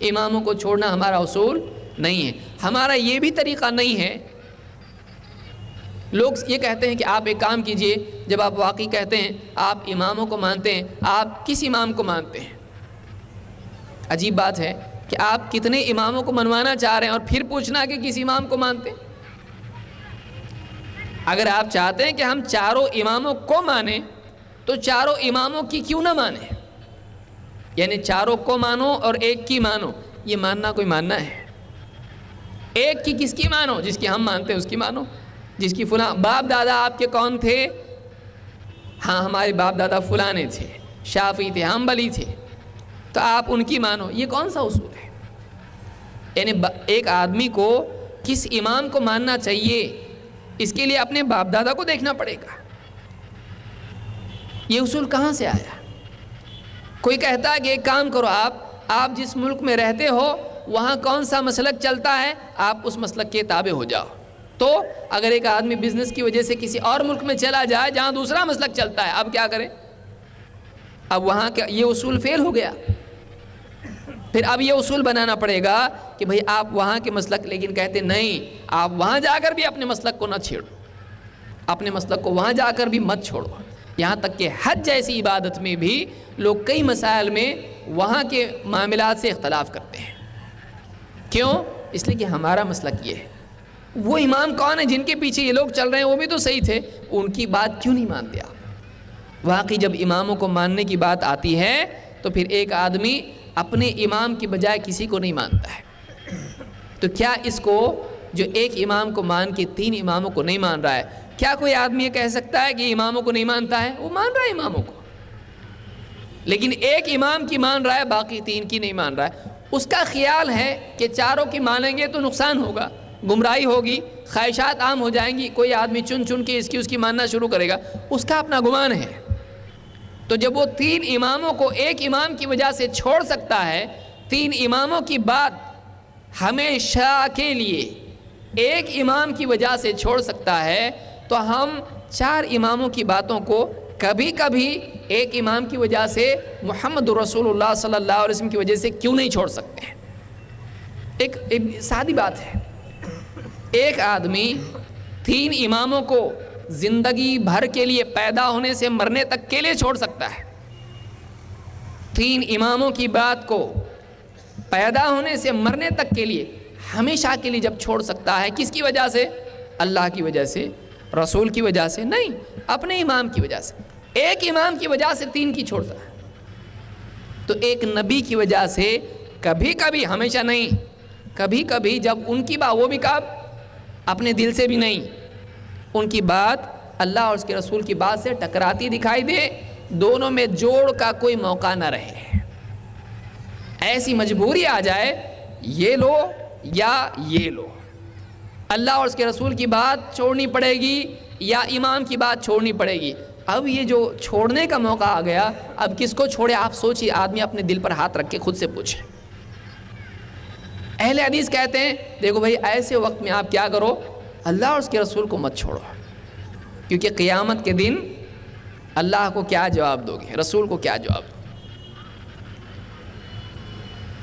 اماموں کو چھوڑنا ہمارا اصول نہیں ہے۔ ہمارا یہ بھی طریقہ نہیں ہے، لوگ یہ کہتے ہیں کہ آپ ایک کام کیجئے، جب آپ واقعی کہتے ہیں آپ اماموں کو مانتے ہیں، آپ کس امام کو مانتے ہیں؟ عجیب بات ہے کہ آپ کتنے اماموں کو منوانا چاہ رہے ہیں اور پھر پوچھنا کہ کس امام کو مانتے ہیں۔ اگر آپ چاہتے ہیں کہ ہم چاروں اماموں کو مانیں تو چاروں اماموں کی کیوں نہ مانیں؟ یعنی چاروں کو مانو اور ایک کی مانو، یہ ماننا کوئی ماننا ہے؟ ایک کی کس کی مانو؟ جس کی ہم مانتے ہیں اس کی مانو، جس کی فلاں باپ دادا آپ کے کون تھے؟ ہاں ہمارے باپ دادا فلانے تھے، شافعی تھے، حنبلی تھے، تو آپ ان کی مانو، یہ کون سا اصول ہے؟ یعنی ایک آدمی کو کس امام کو ماننا چاہیے اس کے لیے اپنے باپ دادا کو دیکھنا پڑے گا، یہ اصول کہاں سے آیا؟ کوئی کہتا ہے کہ ایک کام کرو، آپ جس ملک میں رہتے ہو وہاں کون سا مسلک چلتا ہے، آپ اس مسلک کے تابع ہو جاؤ۔ تو اگر ایک آدمی بزنس کی وجہ سے کسی اور ملک میں چلا جائے جہاں دوسرا مسلک چلتا ہے، اب کیا کریں؟ اب وہاں کا یہ اصول فیل ہو گیا، پھر اب یہ اصول بنانا پڑے گا کہ بھئی آپ وہاں کے مسلک، لیکن کہتے نہیں، آپ وہاں جا کر بھی اپنے مسلک کو نہ چھیڑو، اپنے مسلک کو وہاں جا کر بھی مت چھوڑو۔ یہاں تک کہ حج جیسی عبادت میں بھی لوگ کئی مسائل میں وہاں کے معاملات سے اختلاف کرتے ہیں، کیوں؟ اس لیے کہ ہمارا مسلک یہ ہے۔ وہ امام کون ہیں جن کے پیچھے یہ لوگ چل رہے ہیں؟ وہ بھی تو صحیح تھے، ان کی بات کیوں نہیں مانتے آپ؟ واقعی جب اماموں کو ماننے کی بات آتی ہے تو پھر ایک آدمی اپنے امام کی بجائے کسی کو نہیں مانتا ہے، تو کیا اس کو جو ایک امام کو مان کے تین اماموں کو نہیں مان رہا ہے، کیا کوئی آدمی یہ کہہ سکتا ہے کہ اماموں کو نہیں مانتا ہے؟ وہ مان رہا ہے اماموں کو، لیکن ایک امام کی مان رہا ہے، باقی تین کی نہیں مان رہا ہے۔ اس کا خیال ہے کہ چاروں کی مانیں گے تو نقصان ہوگا، گمراہی ہوگی، خواہشات عام ہو جائیں گی، کوئی آدمی چن چن کے اس کی ماننا شروع کرے گا، اس کا اپنا گمان ہے۔ تو جب وہ تین اماموں کو ایک امام کی وجہ سے چھوڑ سکتا ہے، تین اماموں کی بات ہمیشہ کے لیے ایک امام کی وجہ سے چھوڑ سکتا ہے، تو ہم چار اماموں کی باتوں کو کبھی کبھی ایک امام کی وجہ سے، محمد رسول اللہ صلی اللہ علیہ وسلم کی وجہ سے کیوں نہیں چھوڑ سکتے ہیں؟ ایک سادی بات ہے، ایک آدمی تین اماموں کو زندگی بھر کے لیے، پیدا ہونے سے مرنے تک کے لیے چھوڑ سکتا ہے، 3 اماموں کی بات کو پیدا ہونے سے مرنے تک کے لیے ہمیشہ کے لیے جب چھوڑ سکتا ہے، کس کی وجہ سے؟ اللہ کی وجہ سے، رسول کی وجہ سے نہیں، اپنے امام کی وجہ سے۔ ایک امام کی وجہ سے 3 کی چھوڑتا ہے، تو ایک نبی کی وجہ سے کبھی کبھی، ہمیشہ نہیں، کبھی کبھی جب ان کی بات، وہ بھی کب؟ اپنے دل سے بھی نہیں، ان کی بات اللہ اور اس کے رسول کی بات سے ٹکراتی دکھائی دے، دونوں میں جوڑ کا کوئی موقع نہ رہے، ایسی مجبوری آ جائے یہ لو یا یہ لو، اللہ اور اس کے رسول کی بات چھوڑنی پڑے گی یا امام کی بات چھوڑنی پڑے گی۔ اب یہ جو چھوڑنے کا موقع آ گیا، اب کس کو چھوڑے؟ آپ سوچئے، آدمی اپنے دل پر ہاتھ رکھ کے خود سے پوچھے۔ اہل حدیث کہتے ہیں دیکھو بھائی، ایسے وقت میں آپ کیا کرو، اللہ اور اس کے رسول کو مت چھوڑو، کیونکہ قیامت کے دن اللہ کو کیا جواب دو گے، رسول کو کیا جواب دو گے؟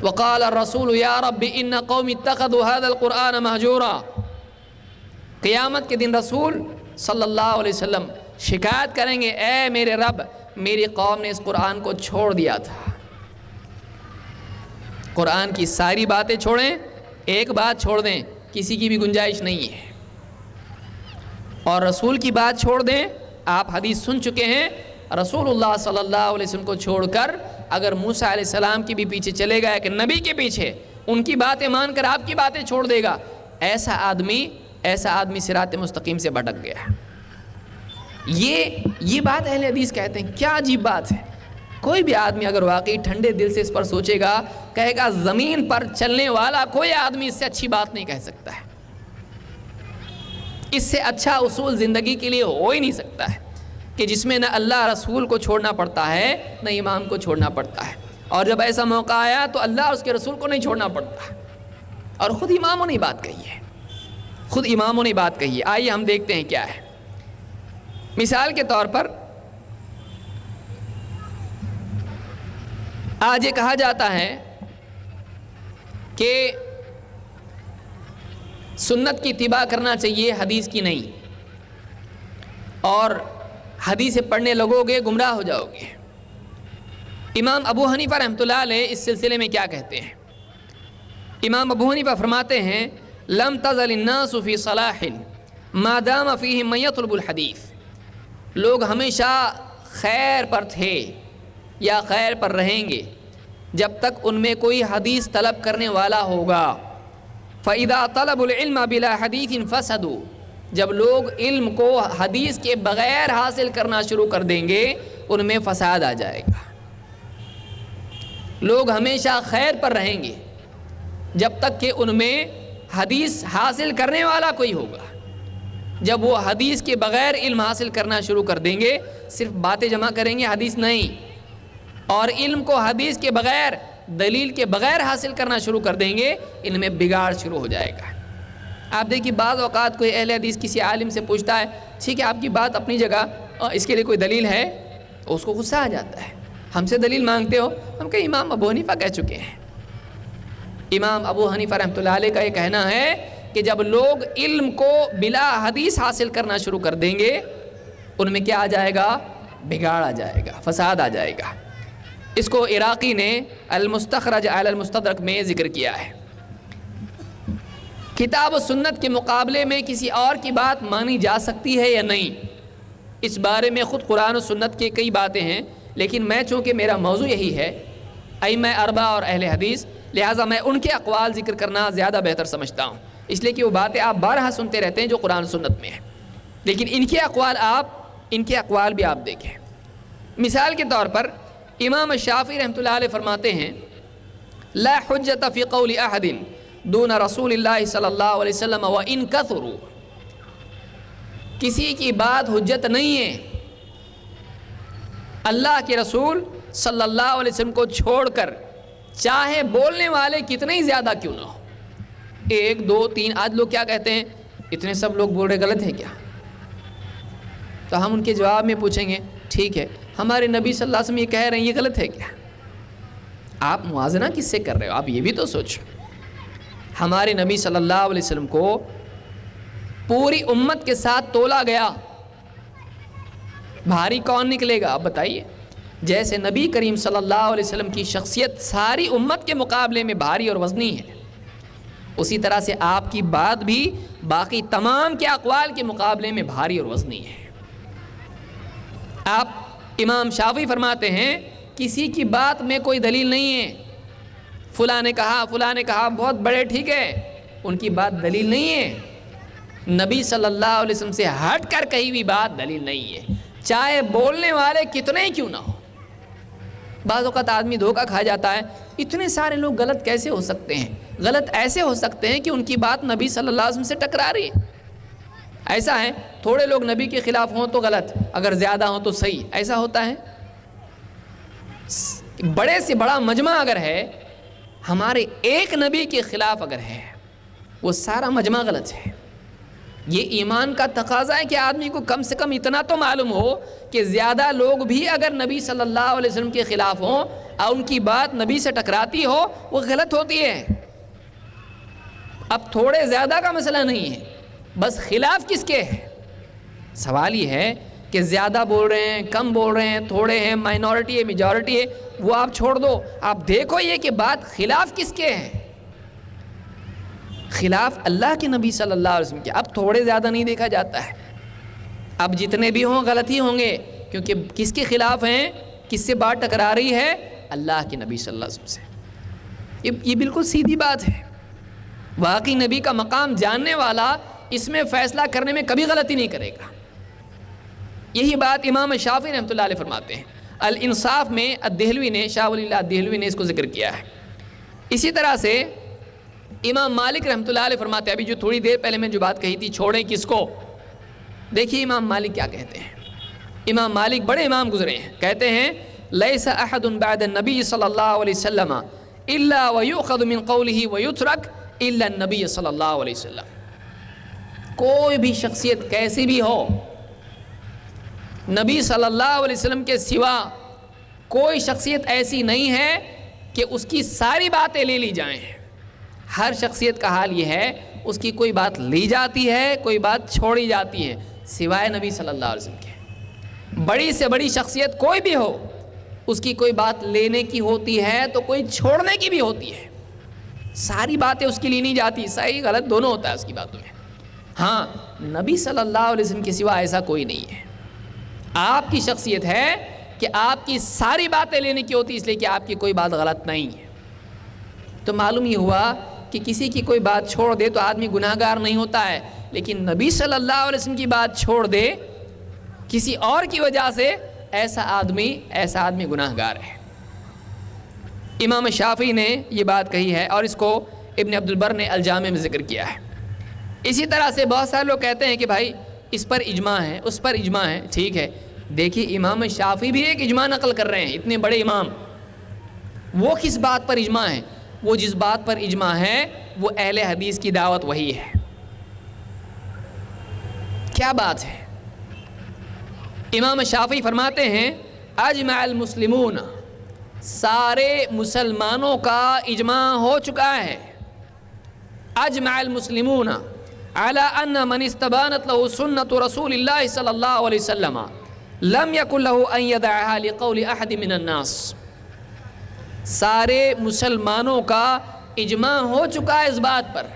وقال الرسول یا رب ان قوم اتخذوا هذا القرآن مہجورا، قیامت کے دن رسول صلی اللہ علیہ وسلم شکایت کریں گے، اے میرے رب، میری قوم نے اس قرآن کو چھوڑ دیا تھا۔ قرآن کی ساری باتیں چھوڑیں، ایک بات چھوڑ دیں، کسی کی بھی گنجائش نہیں ہے، اور رسول کی بات چھوڑ دیں۔ آپ حدیث سن چکے ہیں، رسول اللہ صلی اللہ علیہ وسلم کو چھوڑ کر اگر موسیٰ علیہ السلام کے بھی پیچھے چلے گا، کہ نبی کے پیچھے، ان کی باتیں مان کر آپ کی باتیں چھوڑ دے گا، ایسا آدمی صراط مستقیم سے بھٹک گیا۔ یہ بات اہل حدیث کہتے ہیں، کیا عجیب بات ہے۔ کوئی بھی آدمی اگر واقعی ٹھنڈے دل سے اس پر سوچے گا، کہے گا زمین پر چلنے والا کوئی آدمی اس سے اچھی بات نہیں کہہ سکتا ہے، اس سے اچھا اصول زندگی کے لیے ہو ہی نہیں سکتا ہے، کہ جس میں نہ اللہ رسول کو چھوڑنا پڑتا ہے نہ امام کو چھوڑنا پڑتا ہے، اور جب ایسا موقع آیا تو اللہ اور اس کے رسول کو نہیں چھوڑنا پڑتا ہے۔ اور خود اماموں نے بات کہی ہے، خود اماموں نے بات کہی ہے۔ آئیے ہم دیکھتے ہیں کیا ہے۔ مثال کے طور پر آج یہ کہا جاتا ہے کہ سنت کی اتباع کرنا چاہیے، حدیث کی نہیں، اور حدیث پڑھنے لگو گے گمراہ ہو جاؤ گے۔ امام ابو حنیفہ رحمۃ اللہ علیہ اس سلسلے میں کیا کہتے ہیں؟ امام ابو حنیفہ فرماتے ہیں لم تزل الناس فی صلاح ما دام فیہم من یطلب الحدیث، لوگ ہمیشہ خیر پر تھے یا خیر پر رہیں گے جب تک ان میں کوئی حدیث طلب کرنے والا ہوگا۔ فَإِذَا طَلَبُوا الْعِلْمَ بِلَا حَدِيثٍ فَسَدُوا، جب لوگ علم کو حدیث کے بغیر حاصل کرنا شروع کر دیں گے ان میں فساد آ جائے گا۔ لوگ ہمیشہ خیر پر رہیں گے جب تک کہ ان میں حدیث حاصل کرنے والا کوئی ہوگا۔ جب وہ حدیث کے بغیر علم حاصل کرنا شروع کر دیں گے، صرف باتیں جمع کریں گے، حدیث نہیں، اور علم کو حدیث کے بغیر، دلیل کے بغیر حاصل کرنا شروع کر دیں گے، ان میں بگاڑ شروع ہو جائے گا۔ آپ دیکھیے بعض اوقات کوئی اہل حدیث کسی عالم سے پوچھتا ہے، ٹھیک ہے آپ کی بات اپنی جگہ، اس کے لیے کوئی دلیل ہے؟ اس کو غصہ آ جاتا ہے، ہم سے دلیل مانگتے ہو؟ ہم کہ امام ابو حنیفہ کہہ چکے ہیں۔ امام ابو حنیفہ رحمۃ اللہ علیہ کا یہ کہنا ہے کہ جب لوگ علم کو بلا حدیث حاصل کرنا شروع کر دیں گے، ان میں کیا آ جائے گا؟ بگاڑ آ جائے گا، فساد آ جائے گا۔ اس کو عراقی نے المستخرج علی المستدرک میں ذکر کیا ہے۔ کتاب و سنت کے مقابلے میں کسی اور کی بات مانی جا سکتی ہے یا نہیں، اس بارے میں خود قرآن و سنت کے کئی باتیں ہیں، لیکن میں چونکہ میرا موضوع یہی ہے، ائمہ اربعہ اور اہل حدیث، لہٰذا میں ان کے اقوال ذکر کرنا زیادہ بہتر سمجھتا ہوں، اس لیے کہ وہ باتیں آپ بارہا سنتے رہتے ہیں جو قرآن و سنت میں ہیں، لیکن ان کے اقوال بھی آپ دیکھیں۔ مثال کے طور پر امام شافعی رحمۃ اللہ علیہ فرماتے ہیں لا حجت فی قول احد دون رسول اللہ صلی اللہ علیہ وسلم وان کثروا، کسی کی بات حجت نہیں ہے اللہ کے رسول صلی اللہ علیہ وسلم کو چھوڑ کر، چاہے بولنے والے کتنے ہی زیادہ کیوں نہ ہو، 1 2 3۔ آج لوگ کیا کہتے ہیں، اتنے سب لوگ بول رہے غلط ہے کیا؟ تو ہم ان کے جواب میں پوچھیں گے ٹھیک ہے ہمارے نبی صلی اللہ علیہ وسلم یہ کہہ رہے ہیں، یہ غلط ہے کیا؟ آپ موازنہ کس سے کر رہے ہو؟ آپ یہ بھی تو سوچو، ہمارے نبی صلی اللہ علیہ وسلم کو پوری امت کے ساتھ تولا گیا، بھاری کون نکلے گا آپ بتائیے؟ جیسے نبی کریم صلی اللہ علیہ وسلم کی شخصیت ساری امت کے مقابلے میں بھاری اور وزنی ہے، اسی طرح سے آپ کی بات بھی باقی تمام کے اقوال کے مقابلے میں بھاری اور وزنی ہے۔ آپ امام شافعی فرماتے ہیں کسی کی بات میں کوئی دلیل نہیں ہے، فلاں نے کہا بہت بڑے، ٹھیک ہے، ان کی بات دلیل نہیں ہے، نبی صلی اللہ علیہ وسلم سے ہٹ کر کہیں بھی بات دلیل نہیں ہے، چاہے بولنے والے کتنے ہی کیوں نہ ہو۔ بعض اوقات آدمی دھوکہ کھا جاتا ہے، اتنے سارے لوگ غلط کیسے ہو سکتے ہیں؟ غلط ایسے ہو سکتے ہیں کہ ان کی بات نبی صلی اللہ علیہ وسلم سے ٹکرا رہی ہے۔ ایسا ہے تھوڑے لوگ نبی کے خلاف ہوں تو غلط، اگر زیادہ ہوں تو صحیح، ایسا ہوتا ہے؟ بڑے سے بڑا مجمع اگر ہے، ہمارے ایک نبی کے خلاف اگر ہے، وہ سارا مجمع غلط ہے۔ یہ ایمان کا تقاضا ہے کہ آدمی کو کم سے کم اتنا تو معلوم ہو کہ زیادہ لوگ بھی اگر نبی صلی اللہ علیہ وسلم کے خلاف ہوں اور ان کی بات نبی سے ٹکراتی ہو، وہ غلط ہوتی ہے۔ اب تھوڑے زیادہ کا مسئلہ نہیں ہے، بس خلاف کس کے ہے؟ سوال یہ ہے کہ زیادہ بول رہے ہیں، کم بول رہے ہیں، تھوڑے ہیں، مائنورٹی ہے، میجورٹی ہے، وہ آپ چھوڑ دو، آپ دیکھو یہ کہ بات خلاف کس کے ہے؟ خلاف اللہ کے نبی صلی اللہ علیہ وسلم کے۔ اب تھوڑے زیادہ نہیں دیکھا جاتا ہے، اب جتنے بھی ہوں غلط ہی ہوں گے، کیونکہ کس کے خلاف ہیں، کس سے بات ٹکرا رہی ہے؟ اللہ کے نبی صلی اللہ علیہ وسلم سے۔ یہ بالکل سیدھی بات ہے۔ واقعی نبی کا مقام جاننے والا اس میں فیصلہ کرنے میں کبھی غلطی نہیں کرے گا۔ یہی بات امام شافعی رحمۃ اللہ علیہ فرماتے ہیں۔ الانصاف میں الدہلوی نے، شاہ ولی اللہ الدہلوی نے اس کو ذکر کیا ہے۔ اسی طرح سے امام مالک رحمۃ اللہ علیہ فرماتے ہیں، ابھی جو تھوڑی دیر پہلے میں جو بات کہی تھی، چھوڑیں کس کو، دیکھیے امام مالک کیا کہتے ہیں۔ امام مالک بڑے امام گزرے ہیں، کہتے ہیں لیس احد بعد النبی صلی اللہ علیہ وسلم الا ویؤخذ من قوله ویترک الا النبی صلی اللہ علیہ وسلم۔ کوئی بھی شخصیت کیسی بھی ہو، نبی صلی اللہ علیہ وسلم کے سوا کوئی شخصیت ایسی نہیں ہے کہ اس کی ساری باتیں لے لی جائیں۔ ہر شخصیت کا حال یہ ہے، اس کی کوئی بات لی جاتی ہے، کوئی بات چھوڑی جاتی ہے، سوائے نبی صلی اللہ علیہ وسلم کے۔ بڑی سے بڑی شخصیت کوئی بھی ہو، اس کی کوئی بات لینے کی ہوتی ہے تو کوئی چھوڑنے کی بھی ہوتی ہے، ساری باتیں اس کی لی نہیں جاتی، صحیح غلط دونوں ہوتا ہے اس کی باتوں میں۔ ہاں، نبی صلی اللہ علیہ وسلم کے سوا ایسا کوئی نہیں ہے۔ آپ کی شخصیت ہے کہ آپ کی ساری باتیں لینے کی ہوتی، اس لیے کہ آپ کی کوئی بات غلط نہیں ہے۔ تو معلوم یہ ہوا کہ کسی کی کوئی بات چھوڑ دے تو آدمی گناہ گار نہیں ہوتا ہے، لیکن نبی صلی اللہ علیہ وسلم کی بات چھوڑ دے کسی اور کی وجہ سے، ایسا آدمی گناہ گار ہے۔ امام شافعی نے یہ بات کہی ہے اور اس کو ابن عبد البر نے الجامع میں ذکر کیا ہے۔ اسی طرح سے بہت سارے لوگ کہتے ہیں کہ بھائی اس پر اجماع ہے، اس پر اجماع ہے، ٹھیک ہے۔ دیکھیے امام شافعی بھی ایک اجماع نقل کر رہے ہیں، اتنے بڑے امام، وہ کس بات پر اجماع ہے؟ وہ جس بات پر اجماع ہے وہ اہل حدیث کی دعوت وہی ہے۔ کیا بات ہے؟ امام شافعی فرماتے ہیں اجمع المسلمون، سارے مسلمانوں کا اجماع ہو چکا ہے، اجمع المسلمون على ان من استبانت له سنة رسول الله صلی اللہ علیہ وسلم لم يكن له ان يدعها لقول احد من الناس۔ سارے مسلمانوں کا اجماع ہو چکا ہے اس بات پر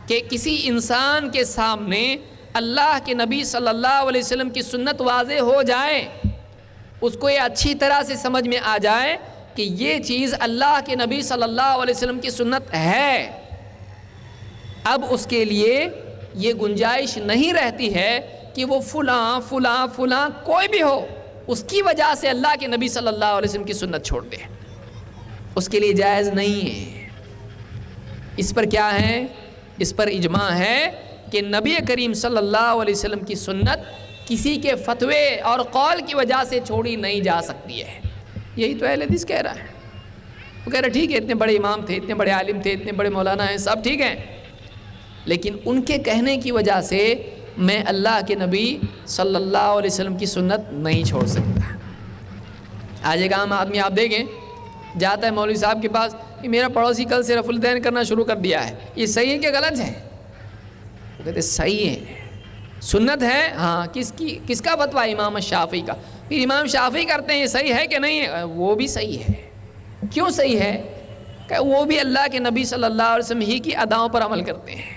کہ کسی انسان کے سامنے اللہ کے نبی صلی اللہ علیہ وسلم کی سنت واضح ہو جائے، اس کو یہ اچھی طرح سے سمجھ میں آ جائے کہ یہ چیز اللہ کے نبی صلی اللہ علیہ وسلم کی سنت ہے، اب اس کے لیے یہ گنجائش نہیں رہتی ہے کہ وہ فلاں فلاں فلاں کوئی بھی ہو، اس کی وجہ سے اللہ کے نبی صلی اللہ علیہ وسلم کی سنت چھوڑ دے، اس کے لیے جائز نہیں ہے۔ اس پر کیا ہے؟ اس پر اجماع ہے کہ نبی کریم صلی اللہ علیہ وسلم کی سنت کسی کے فتوے اور قول کی وجہ سے چھوڑی نہیں جا سکتی ہے۔ یہی تو اہل حدیث کہہ رہا ہے۔ وہ کہہ رہا ٹھیک ہے، اتنے بڑے امام تھے، اتنے بڑے عالم تھے، اتنے بڑے مولانا ہیں، سب ٹھیک ہیں، لیکن ان کے کہنے کی وجہ سے میں اللہ کے نبی صلی اللہ علیہ وسلم کی سنت نہیں چھوڑ سکتا۔ آج ایک عام آدمی آپ دیکھیں جاتا ہے مولوی صاحب کے پاس، کہ میرا پڑوسی کل سے رفع الدین کرنا شروع کر دیا ہے، یہ صحیح ہے کہ غلط ہے؟ وہ کہتے صحیح ہے، سنت ہے۔ ہاں، کس کا فتویٰ؟ امام شافعی کا۔ پھر امام شافعی کرتے ہیں یہ صحیح ہے کہ نہیں ہے؟ وہ بھی صحیح ہے۔ کیوں صحیح ہے؟ کہ وہ بھی اللہ کے نبی صلی اللہ علیہ وسلم ہی کی اداؤں پر عمل کرتے ہیں،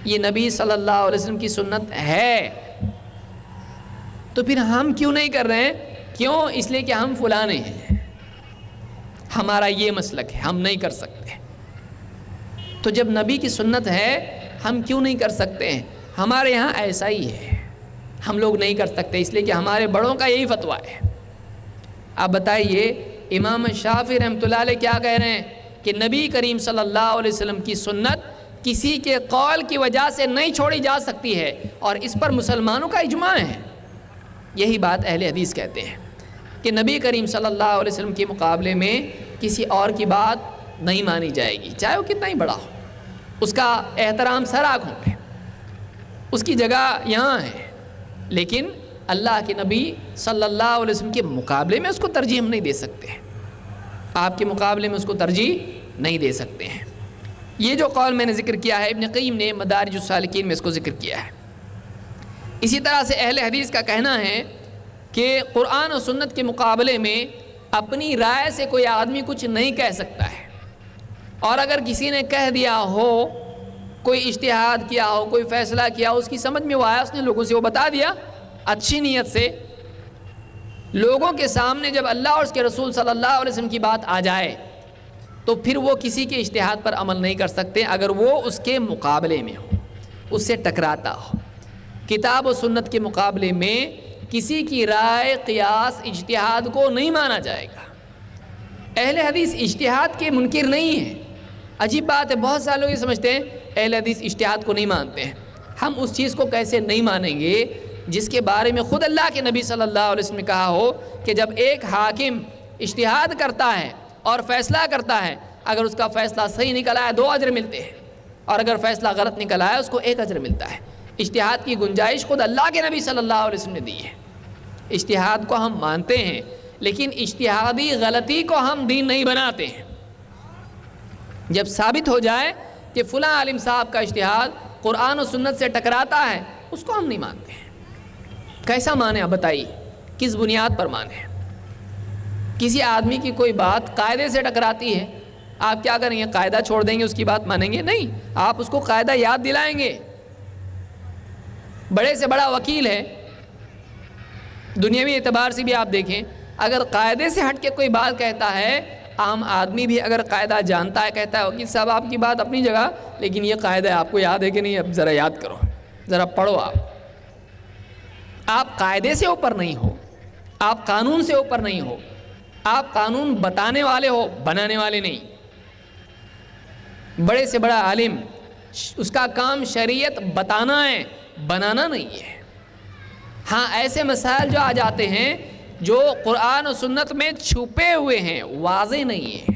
یہ نبی صلی اللہ علیہ وسلم کی سنت ہے، تو پھر ہم کیوں نہیں کر رہے ہیں؟ کیوں؟ اس لیے کہ ہم فلانے ہیں، ہمارا یہ مسلک ہے، ہم نہیں کر سکتے۔ تو جب نبی کی سنت ہے ہم کیوں نہیں کر سکتے ہیں؟ ہمارے یہاں ایسا ہی ہے، ہم لوگ نہیں کر سکتے اس لیے کہ ہمارے بڑوں کا یہی فتویٰ ہے۔ آپ بتائیے امام شافعی رحمۃ اللہ علیہ کیا کہہ رہے ہیں کہ نبی کریم صلی اللہ علیہ وسلم کی سنت کسی کے قول کی وجہ سے نہیں چھوڑی جا سکتی ہے، اور اس پر مسلمانوں کا اجماع ہے۔ یہی بات اہل حدیث کہتے ہیں کہ نبی کریم صلی اللہ علیہ وسلم کے مقابلے میں کسی اور کی بات نہیں مانی جائے گی، چاہے وہ کتنا ہی بڑا ہو، اس کا احترام سر آنکھوں پہ، اس کی جگہ یہاں ہے، لیکن اللہ کے نبی صلی اللہ علیہ وسلم کے مقابلے میں اس کو ترجیح ہم نہیں دے سکتے ہیں، آپ کے مقابلے میں اس کو ترجیح نہیں دے سکتے ہیں۔ یہ جو قول میں نے ذکر کیا ہے ابن قیم نے مدارج السالکین میں اس کو ذکر کیا ہے۔ اسی طرح سے اہل حدیث کا کہنا ہے کہ قرآن و سنت کے مقابلے میں اپنی رائے سے کوئی آدمی کچھ نہیں کہہ سکتا ہے، اور اگر کسی نے کہہ دیا ہو، کوئی اجتہاد کیا ہو، کوئی فیصلہ کیا ہو، اس کی سمجھ میں وہ آیا، اس نے لوگوں سے وہ بتا دیا اچھی نیت سے، لوگوں کے سامنے جب اللہ اور اس کے رسول صلی اللہ علیہ وسلم کی بات آ جائے تو پھر وہ کسی کے اجتہاد پر عمل نہیں کر سکتے اگر وہ اس کے مقابلے میں ہو، اس سے ٹکراتا ہو۔ کتاب و سنت کے مقابلے میں کسی کی رائے، قیاس، اجتہاد کو نہیں مانا جائے گا۔ اہل حدیث اجتہاد کے منکر نہیں ہیں۔ عجیب بات ہے، بہت سارے لوگ یہ سمجھتے ہیں اہل حدیث اجتہاد کو نہیں مانتے ہیں۔ ہم اس چیز کو کیسے نہیں مانیں گے جس کے بارے میں خود اللہ کے نبی صلی اللہ علیہ وسلم نے کہا ہو کہ جب ایک حاکم اجتہاد کرتا ہے اور فیصلہ کرتا ہے، اگر اس کا فیصلہ صحیح نکل آئے 2 اجر ملتے ہیں، اور اگر فیصلہ غلط نکل آئے اس کو 1 اجر ملتا ہے۔ اجتہاد کی گنجائش خود اللہ کے نبی صلی اللہ علیہ وسلم نے دی ہے۔ اجتہاد کو ہم مانتے ہیں، لیکن اجتہادی غلطی کو ہم دین نہیں بناتے ہیں۔ جب ثابت ہو جائے کہ فلاں عالم صاحب کا اجتہاد قرآن و سنت سے ٹکراتا ہے، اس کو ہم نہیں مانتے ہیں۔ کیسا مانیں؟ آپ بتائیے، کس بنیاد پر مانیں؟ کسی آدمی کی کوئی بات قاعدے سے ٹکراتی ہے، آپ کیا کریں گے؟ قاعدہ چھوڑ دیں گے، اس کی بات مانیں گے؟ نہیں، آپ اس کو قاعدہ یاد دلائیں گے۔ بڑے سے بڑا وکیل ہے، دنیاوی اعتبار سے بھی آپ دیکھیں، اگر قاعدے سے ہٹ کے کوئی بات کہتا ہے، عام آدمی بھی اگر قاعدہ جانتا ہے کہتا ہے وکیل صاحب آپ کی بات اپنی جگہ، لیکن یہ قاعدہ آپ کو یاد ہے کہ نہیں؟ اب ذرا یاد کرو، ذرا پڑھو۔ آپ قاعدے سے اوپر نہیں ہو، آپ قانون سے اوپر نہیں ہو، آپ قانون بتانے والے ہو، بنانے والے نہیں۔ بڑے سے بڑا عالم، اس کا کام شریعت بتانا ہے، بنانا نہیں ہے۔ ہاں ایسے مسائل جو آ جاتے ہیں جو قرآن و سنت میں چھپے ہوئے ہیں، واضح نہیں ہیں،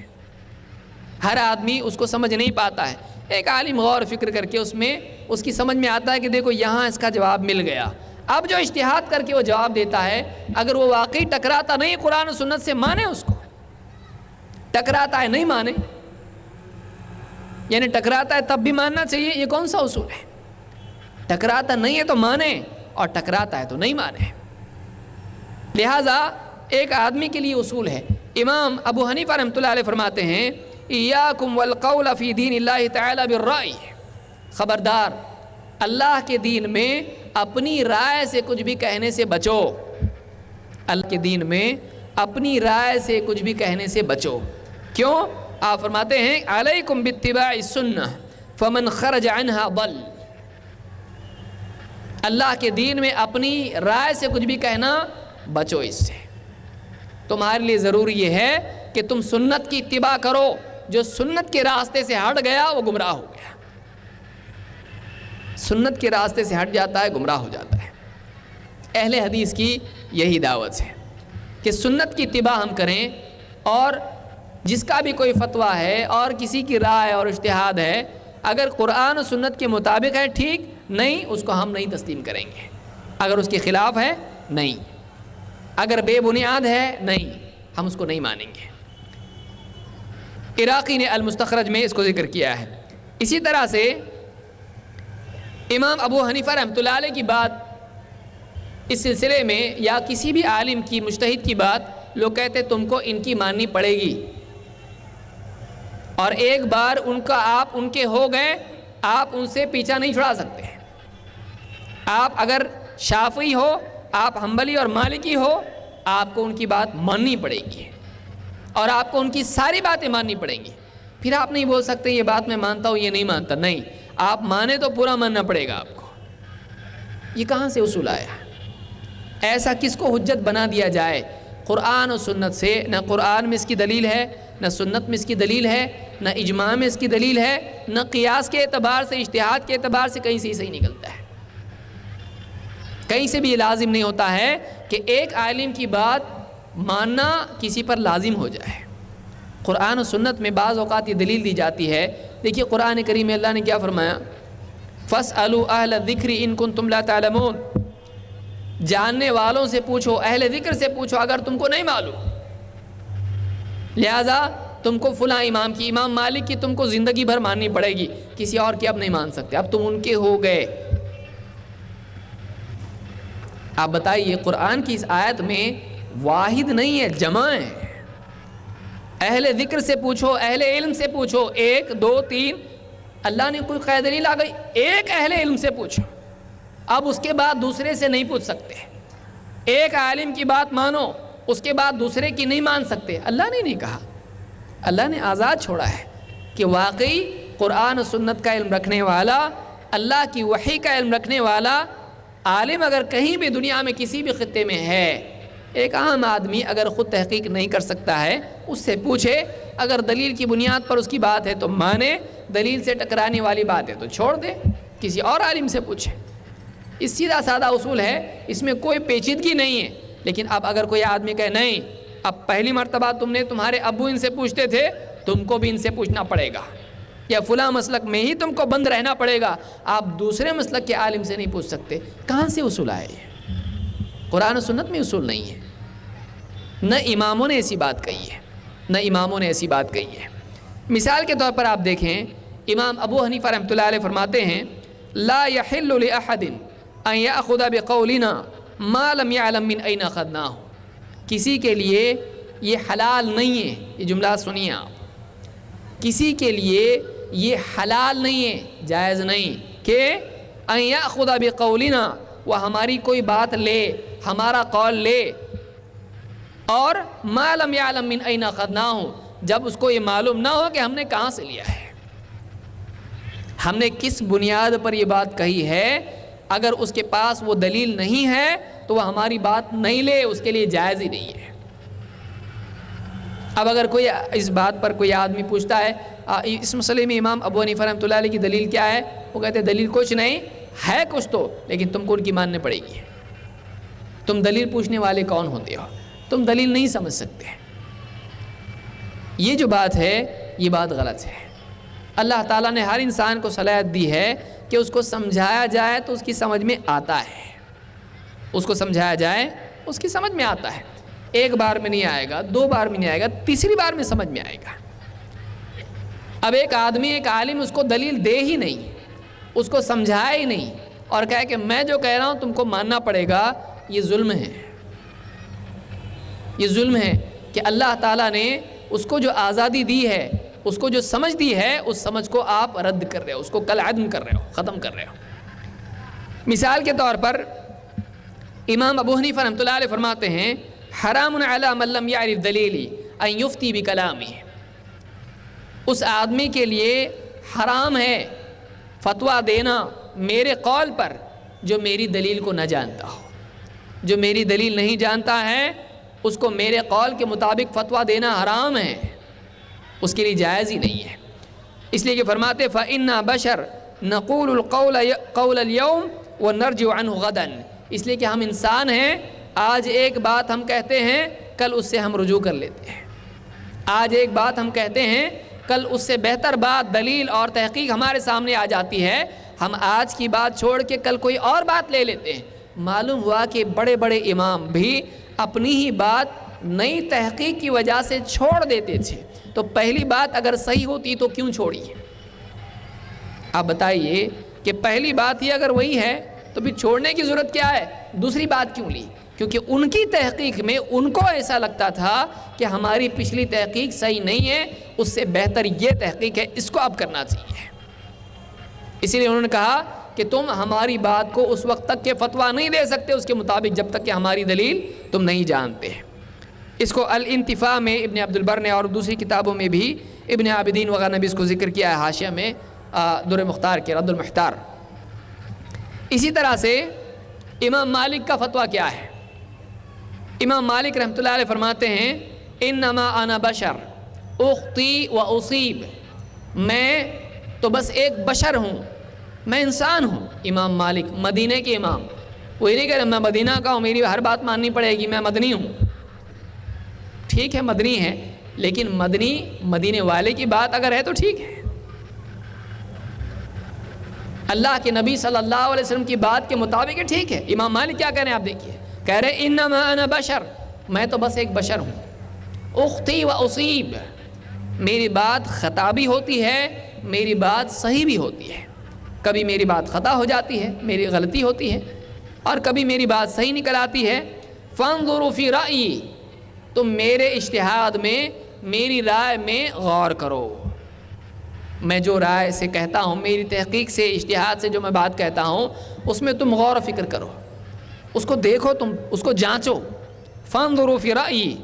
ہر آدمی اس کو سمجھ نہیں پاتا ہے۔ ایک عالم غور فکر کر کے اس کی سمجھ میں آتا ہے کہ دیکھو یہاں اس کا جواب مل گیا، اب جو اجتہاد کر کے وہ جواب دیتا ہے، اگر وہ واقعی ٹکراتا نہیں قرآن و سنت سے، مانے اس کو، ٹکراتا ہے نہیں مانے، یعنی ٹکراتا ہے تب بھی ماننا چاہیے، یہ کون سا اصول ہے؟ ٹکراتا نہیں ہے تو مانے، اور ٹکراتا ہے تو نہیں مانے۔ لہٰذا ایک آدمی کے لیے اصول ہے۔ امام ابو حنیفہ رحمۃ اللہ علیہ فرماتے ہیں ایاکم والقول فی دین اللہ تعالی بالرأی، خبردار اللہ کے دین میں اپنی رائے سے کچھ بھی کہنے سے بچو، اللہ کے دین میں اپنی رائے سے کچھ بھی کہنے سے بچو۔ کیوں؟ آپ فرماتے ہیں علیکم باتباع السنہ فمن خرج عنہا ضل۔ اللہ کے دین میں اپنی رائے سے کچھ بھی کہنا بچو، اس سے تمہارے لیے ضروری یہ ہے کہ تم سنت کی اتباع کرو، جو سنت کے راستے سے ہٹ گیا وہ گمراہ ہو گیا، سنت کے راستے سے ہٹ جاتا ہے گمراہ ہو جاتا ہے۔ اہل حدیث کی یہی دعوت ہے کہ سنت کی اتباع ہم کریں، اور جس کا بھی کوئی فتویٰ ہے اور کسی کی رائے اور اجتہاد ہے، اگر قرآن و سنت کے مطابق ہے ٹھیک، نہیں اس کو ہم نہیں تسلیم کریں گے، اگر اس کے خلاف ہے نہیں، اگر بے بنیاد ہے نہیں، ہم اس کو نہیں مانیں گے۔ عراقی نے المستخرج میں اس کو ذکر کیا ہے۔ اسی طرح سے امام ابو حنیفہ رحمۃ اللہ علیہ کی بات اس سلسلے میں یا کسی بھی عالم کی مجتہد کی بات لوگ کہتے تم کو ان کی ماننی پڑے گی، اور ایک بار آپ ان کے ہو گئے، آپ ان سے پیچھا نہیں چھڑا سکتے۔ آپ اگر شافعی ہو، آپ حنبلی اور مالکی ہو، آپ کو ان کی بات ماننی پڑے گی اور آپ کو ان کی ساری باتیں ماننی پڑیں گی۔ پھر آپ نہیں بول سکتے یہ بات میں مانتا ہوں یہ نہیں مانتا، نہیں، آپ مانے تو پورا ماننا پڑے گا آپ کو۔ یہ کہاں سے اصول آیا؟ ایسا کس کو حجت بنا دیا جائے؟ قرآن و سنت سے، نہ قرآن میں اس کی دلیل ہے، نہ سنت میں اس کی دلیل ہے، نہ اجماع میں اس کی دلیل ہے، نہ قیاس کے اعتبار سے، اجتہاد کے اعتبار سے کہیں سے صحیح نکلتا ہے۔ کہیں سے بھی یہ لازم نہیں ہوتا ہے کہ ایک عالم کی بات ماننا کسی پر لازم ہو جائے۔ قرآن و سنت میں بعض اوقات یہ دلیل دی جاتی ہے۔ دیکھیے قرآن کریم میں اللہ نے کیا فرمایا؟ فَاسْأَلُوا أَهْلَ الذِّكْرِ إِن كُنتُمْ لَا تَعْلَمُونَ، جاننے والوں سے پوچھو، اہل ذکر سے پوچھو اگر تم کو نہیں معلوم۔ لہذا تم کو فلاں امام کی، امام مالک کی تم کو زندگی بھر ماننی پڑے گی، کسی اور کی اب نہیں مان سکتے، اب تم ان کے ہو گئے۔ آپ بتائیے قرآن کی اس آیت میں واحد نہیں ہے، جمع ہے۔ اہل ذکر سے پوچھو، اہل علم سے پوچھو، 1 2 3، اللہ نے کوئی قید نہیں لگائی، ایک اہل علم سے پوچھو، اب اس کے بعد دوسرے سے نہیں پوچھ سکتے۔ ایک عالم کی بات مانو، اس کے بعد دوسرے کی نہیں مان سکتے۔ اللہ نے نہیں کہا، اللہ نے آزاد چھوڑا ہے کہ واقعی قرآن و سنت کا علم رکھنے والا، اللہ کی وحی کا علم رکھنے والا عالم اگر کہیں بھی دنیا میں کسی بھی خطے میں ہے، ایک عام آدمی اگر خود تحقیق نہیں کر سکتا ہے اس سے پوچھے، اگر دلیل کی بنیاد پر اس کی بات ہے تو مانے، دلیل سے ٹکرانے والی بات ہے تو چھوڑ دے، کسی اور عالم سے پوچھے۔ اس سیدھا سادہ اصول ہے، اس میں کوئی پیچیدگی نہیں ہے۔ لیکن اب اگر کوئی آدمی کہے نہیں، اب پہلی مرتبہ تمہارے ابو ان سے پوچھتے تھے، تم کو بھی ان سے پوچھنا پڑے گا، یا فلاں مسلک میں ہی تم کو بند رہنا پڑے گا، آپ دوسرے مسلک کے عالم سے نہیں پوچھ سکتے۔ کہاں سے اصول آئے؟ قرآن و سنت میں اصول نہیں ہے، نہ اماموں نے ایسی بات کہی ہے، نہ اماموں نے ایسی بات کہی ہے۔ مثال کے طور پر آپ دیکھیں، امام ابو حنیفہ رحمۃ اللہ علیہ فرماتے ہیں لا يحل لأحد ان يأخذ بقولنا ما لم يعلم من أين أخذناه، کسی کے لیے یہ حلال نہیں ہے، یہ جملہ سنیے آپ، کسی کے لیے یہ حلال نہیں ہے، جائز نہیں کہ ان يأخذ بقولنا، وہ ہماری کوئی بات لے، ہمارا قول لے، اور ما لم يعلم من أين أخذناه، جب اس کو یہ معلوم نہ ہو کہ ہم نے کہاں سے لیا ہے، ہم نے کس بنیاد پر یہ بات کہی ہے۔ اگر اس کے پاس وہ دلیل نہیں ہے تو وہ ہماری بات نہیں لے، اس کے لیے جائز ہی نہیں ہے۔ اب اگر کوئی اس بات پر کوئی آدمی پوچھتا ہے اس مسئلے میں امام ابو حنیفہ رحمۃ اللہ علیہ کی دلیل کیا ہے، وہ کہتے ہیں دلیل کچھ نہیں ہے، کچھ تو، لیکن تم کو ان کی ماننے پڑے گی۔ تم دلیل پوچھنے والے کون ہوتے ہو؟ تم دلیل نہیں سمجھ سکتے۔ یہ جو بات ہے یہ بات غلط ہے۔ اللہ تعالیٰ نے ہر انسان کو صلاحیت دی ہے کہ اس کو سمجھایا جائے تو اس کی سمجھ میں آتا ہے، اس کو سمجھایا جائے اس کی سمجھ میں آتا ہے۔ ایک بار میں نہیں آئے گا، 2 بار میں نہیں آئے گا، تیسری بار میں سمجھ میں آئے گا۔ اب ایک آدمی، ایک عالم اس کو دلیل دے ہی نہیں، اس کو سمجھائے ہی نہیں، اور کہے کہ میں جو کہہ رہا ہوں تم کو ماننا پڑے گا، یہ ظلم ہے۔ یہ ظلم ہے کہ اللہ تعالیٰ نے اس کو جو آزادی دی ہے، اس کو جو سمجھ دی ہے، اس سمجھ کو آپ رد کر رہے ہو، اس کو کل عدم کر رہے ہو، ختم کر رہے ہو۔ مثال کے طور پر امام ابو حنیفہ رحمۃ اللہ علیہ فرماتے ہیں حرام علی من لم یعرف دلیلی ان یفتی بکلامی، اس آدمی کے لیے حرام ہے فتویٰ دینا میرے قول پر جو میری دلیل کو نہ جانتا ہو، جو میری دلیل نہیں جانتا ہے اس کو میرے قول کے مطابق فتویٰ دینا حرام ہے، اس کے لیے جائز ہی نہیں ہے۔ اس لیے کہ فرماتے فَإِنَّا بَشَرٌ نَقُولُ الْقَوْلَ قَوْلَ الْيَوْمِ وَنَرْجِعُ عَنْهُ غَدًا، اس لیے کہ ہم انسان ہیں، آج ایک بات ہم کہتے ہیں کل اس سے ہم رجوع کر لیتے ہیں، آج ایک بات ہم کہتے ہیں کل اس سے بہتر بات، دلیل اور تحقیق ہمارے سامنے آ جاتی ہے، ہم آج کی بات چھوڑ کے کل کوئی اور بات لے لیتے ہیں۔ معلوم ہوا کہ بڑے بڑے امام بھی اپنی ہی بات نئی تحقیق کی وجہ سے چھوڑ دیتے تھے، تو پہلی بات اگر صحیح ہوتی تو کیوں چھوڑی؟ آپ بتائیے کہ پہلی بات ہی اگر وہی ہے تو پھر چھوڑنے کی ضرورت کیا ہے؟ دوسری بات کیوں لی؟ کیونکہ ان کی تحقیق میں ان کو ایسا لگتا تھا کہ ہماری پچھلی تحقیق صحیح نہیں ہے، اس سے بہتر یہ تحقیق ہے، اس کو اب کرنا چاہیے۔ اسی لیے انہوں نے کہا کہ تم ہماری بات کو اس وقت تک کہ فتویٰ نہیں دے سکتے اس کے مطابق جب تک کہ ہماری دلیل تم نہیں جانتے۔ اس کو الانتفاع میں ابن عبد البر نے اور دوسری کتابوں میں بھی ابن عابدین وغیرہ نے بھی اس کو ذکر کیا ہے، حاشیہ میں در مختار کے رد المحتار۔ اسی طرح سے امام مالک کا فتویٰ کیا ہے؟ امام مالک رحمۃ اللہ علیہ فرماتے ہیں انما انا بشر اخطی و اصیب، میں تو بس ایک بشر ہوں، میں انسان ہوں۔ امام مالک مدینہ کے امام، وہ یہ نہیں کہہ رہے میں مدینہ کا ہوں میری ہر بات ماننی پڑے گی، میں مدنی ہوں۔ ٹھیک ہے مدنی ہے، لیکن مدینے والے کی بات اگر ہے تو ٹھیک ہے، اللہ کے نبی صلی اللہ علیہ وسلم کی بات کے مطابق ہے، ٹھیک ہے۔ امام مالک کیا کہہ رہے ہیں آپ دیکھیے، کہہ رہے ہیں انما انا بشر، میں تو بس ایک بشر ہوں، اختی و اصیب، میری بات خطا بھی ہوتی ہے، میری بات صحیح بھی ہوتی ہے، کبھی میری بات خطا ہو جاتی ہے، میری غلطی ہوتی ہے، اور کبھی میری بات صحیح نکل آتی ہے۔ فانظروا فی رأیی، تم میرے اجتہاد میں میری رائے میں غور کرو، میں جو رائے سے کہتا ہوں، میری تحقیق سے اجتہاد سے جو میں بات کہتا ہوں، اس میں تم غور و فکر کرو، اس کو دیکھو، تم اس کو جانچو۔ فانظروا فی رأیی